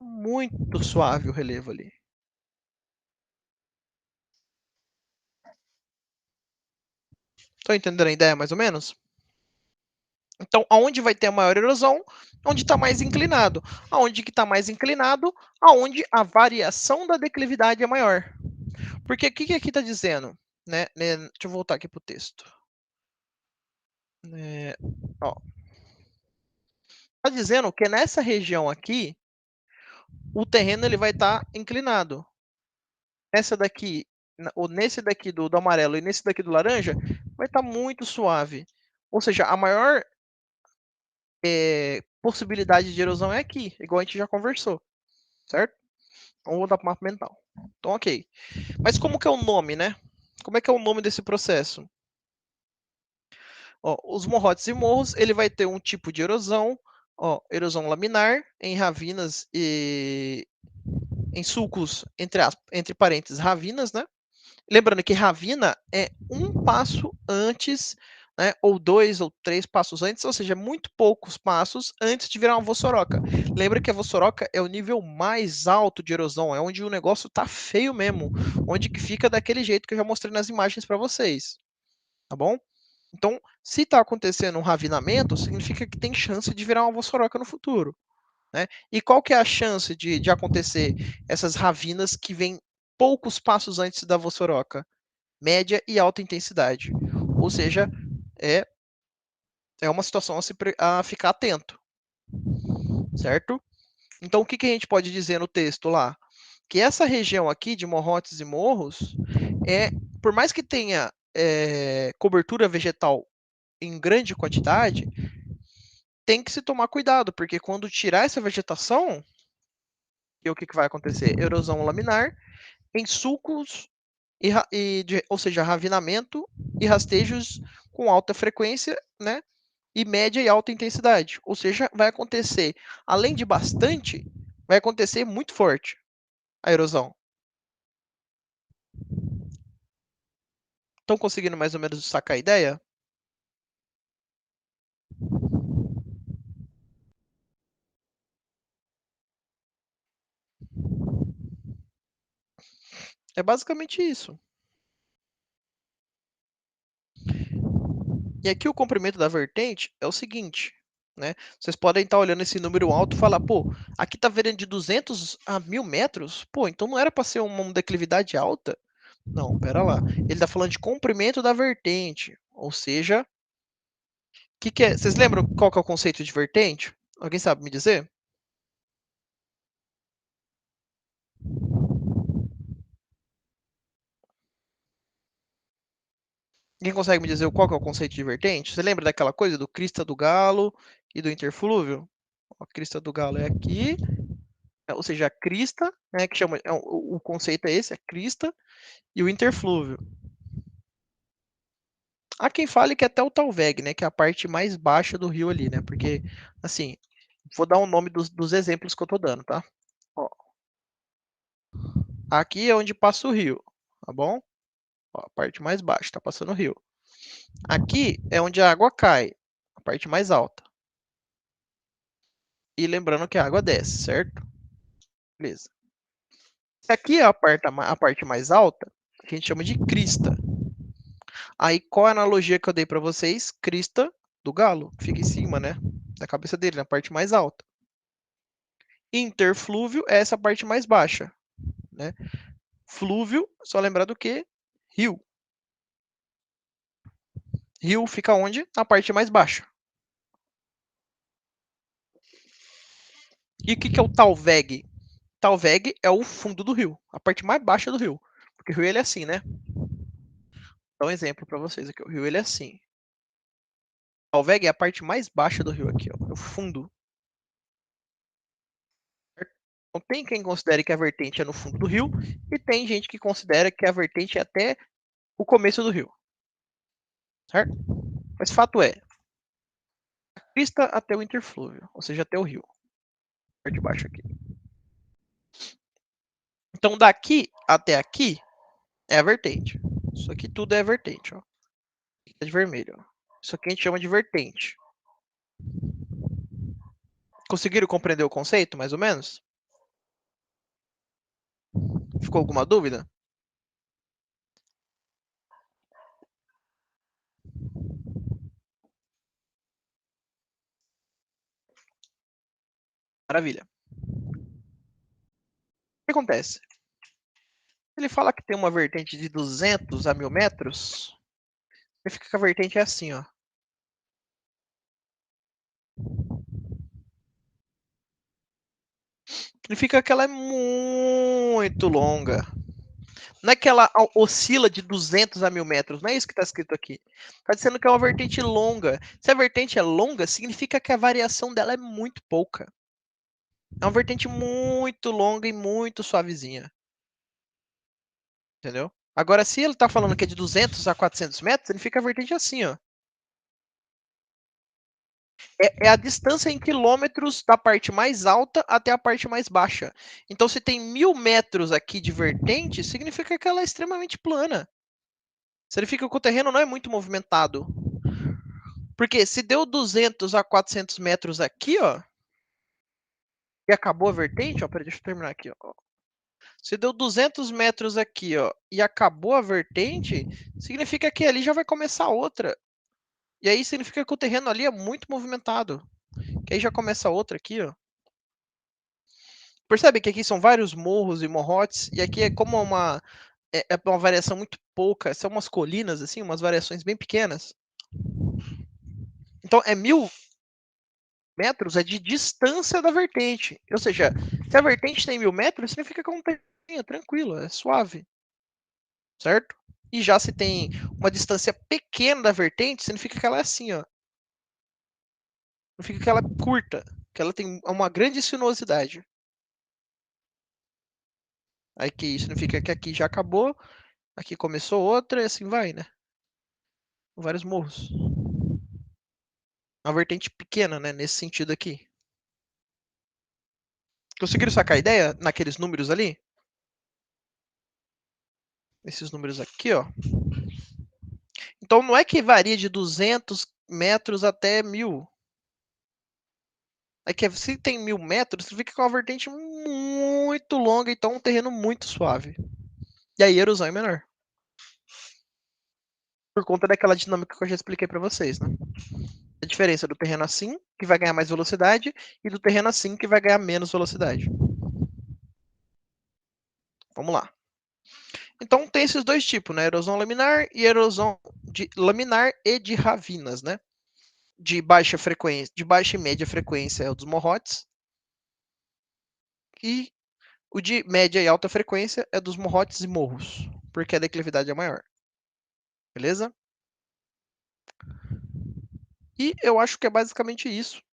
Muito suave o relevo ali. Estão entendendo a ideia, mais ou menos? Então, aonde vai ter a maior erosão? Onde está mais inclinado. Aonde que está mais inclinado? Aonde a variação da declividade é maior. Porque o que aqui está dizendo? Deixa eu voltar aqui para o texto. Está dizendo que nessa região aqui, o terreno ele vai estar inclinado. Nessa daqui, ou nesse daqui do amarelo e nesse daqui do laranja, vai estar muito suave. Ou seja, a maior possibilidade de erosão é aqui, igual a gente já conversou, certo? Então, vou dar para o mapa mental. Então, ok. Mas como que é o nome, né? Como é que é o nome desse processo? Ó, os morrotes e morros, ele vai ter um tipo de erosão, ó, erosão laminar, em ravinas e em sulcos, entre parênteses, ravinas, né? Lembrando que ravina é um passo antes né, ou 2 ou 3 passos antes, ou seja, muito poucos passos antes de virar uma vossoroca. Lembra que a vossoroca é o nível mais alto de erosão, é onde o negócio tá feio mesmo, onde que fica daquele jeito que eu já mostrei nas imagens para vocês, tá bom? Então, se está acontecendo um ravinamento, significa que tem chance de virar uma vossoroca no futuro. Né? E qual que é a chance de acontecer essas ravinas que vêm poucos passos antes da vossoroca? Média e alta intensidade. Ou seja, é uma situação a ficar atento, certo? Então, o que a gente pode dizer no texto lá? Que essa região aqui de morrotes e morros, por mais que tenha cobertura vegetal em grande quantidade, tem que se tomar cuidado, porque quando tirar essa vegetação, o que vai acontecer? Erosão laminar em sulcos, ou seja, ravinamento e rastejos com alta frequência, né? E média e alta intensidade. Ou seja, vai acontecer, além de bastante, vai acontecer muito forte a erosão. Estão conseguindo mais ou menos sacar a ideia? É basicamente isso. E aqui o comprimento da vertente é o seguinte, né? Vocês podem estar olhando esse número alto e falar, pô, aqui tá virando de 200 a 1000 metros? Pô, então não era para ser uma declividade alta? Não, pera lá. Ele está falando de comprimento da vertente, ou seja, que é? Vocês lembram qual que é o conceito de vertente? Alguém sabe me dizer? Quem consegue me dizer qual que é o conceito de vertente? Você lembra daquela coisa do crista do galo e do interflúvio? A crista do galo é aqui, ou seja, a crista, né, que chama, o conceito é esse, a crista, e o interflúvio. Há quem fale que é até o Talveg, né, que é a parte mais baixa do rio ali, né, porque, assim, vou dar o nome dos exemplos que eu tô dando, tá? Ó, aqui é onde passa o rio, tá bom? Ó, a parte mais baixa, tá passando o rio. Aqui é onde a água cai, a parte mais alta. E lembrando que a água desce, certo? Beleza. Se aqui é a parte mais alta, a gente chama de crista. Aí, qual é a analogia que eu dei para vocês? Crista do galo, que fica em cima, né? Da cabeça dele, na parte mais alta. Interflúvio é essa parte mais baixa, né? Flúvio, só lembrar do que? Rio. Rio fica onde? Na parte mais baixa. E o que é o Talveg? Talveg é o fundo do rio, a parte mais baixa do rio. Porque o rio ele é assim, né? Vou dar um exemplo para vocês aqui. O rio ele é assim. Talveg é a parte mais baixa do rio aqui, ó, é o fundo. Então, tem quem considere que a vertente é no fundo do rio e tem gente que considera que a vertente é até o começo do rio. Certo? Mas fato é, a crista até o interflúvio, ou seja, até o rio. Parte de baixo aqui. Então, daqui até aqui é a vertente. Isso aqui tudo é a vertente, ó. Tá de vermelho, ó. Isso aqui a gente chama de vertente. Conseguiram compreender o conceito, mais ou menos? Ficou alguma dúvida? Maravilha. O que acontece? Ele fala que tem uma vertente de 200 a 1000 metros. Significa que a vertente é assim, ó. Significa que ela é muito longa. Não é que ela oscila de 200 a 1000 metros, não é isso que está escrito aqui. Está dizendo que é uma vertente longa. Se a vertente é longa, significa que a variação dela é muito pouca. É uma vertente muito longa e muito suavezinha. Entendeu? Agora, se ele está falando que é de 200 a 400 metros, significa a vertente assim, ó. É a distância em quilômetros da parte mais alta até a parte mais baixa. Então, se tem 1000 metros aqui de vertente, significa que ela é extremamente plana. Significa que o terreno não é muito movimentado. Porque se deu 200 a 400 metros aqui, ó, e acabou a vertente, ó, peraí, deixa eu terminar aqui, ó. Se deu 200 metros aqui, ó, e acabou a vertente, significa que ali já vai começar outra. E aí significa que o terreno ali é muito movimentado. Que aí já começa outra aqui, ó. Percebe que aqui são vários morros e morrotes, e aqui é como é uma variação muito pouca, são umas colinas, assim, umas variações bem pequenas. Então, 1.000 metros é de distância da vertente. Ou seja, se a vertente tem 1.000 metros, significa que é um terreno tranquilo, é suave. Certo? E já se tem uma distância pequena da vertente, significa que ela é assim, ó. Significa que ela é curta, que ela tem uma grande sinuosidade. Aqui significa que aqui já acabou, aqui começou outra e assim vai, né? Vários morros. Uma vertente pequena, né? Nesse sentido aqui. Conseguiram sacar a ideia naqueles números ali? Esses números aqui, ó. Então não é que varia de 200 metros até 1.000. É que se tem 1.000 metros, significa que é uma vertente muito longa, então um terreno muito suave. E aí a erosão é menor. Por conta daquela dinâmica que eu já expliquei para vocês, né? A diferença do terreno assim, que vai ganhar mais velocidade, e do terreno assim, que vai ganhar menos velocidade. Vamos lá. Então tem esses dois tipos, né? Erosão laminar e erosão laminar e de ravinas, né? De baixa frequência, de baixa e média frequência é o dos morrotes. E o de média e alta frequência é dos morrotes e morros, porque a declividade é maior. Beleza? E eu acho que é basicamente isso.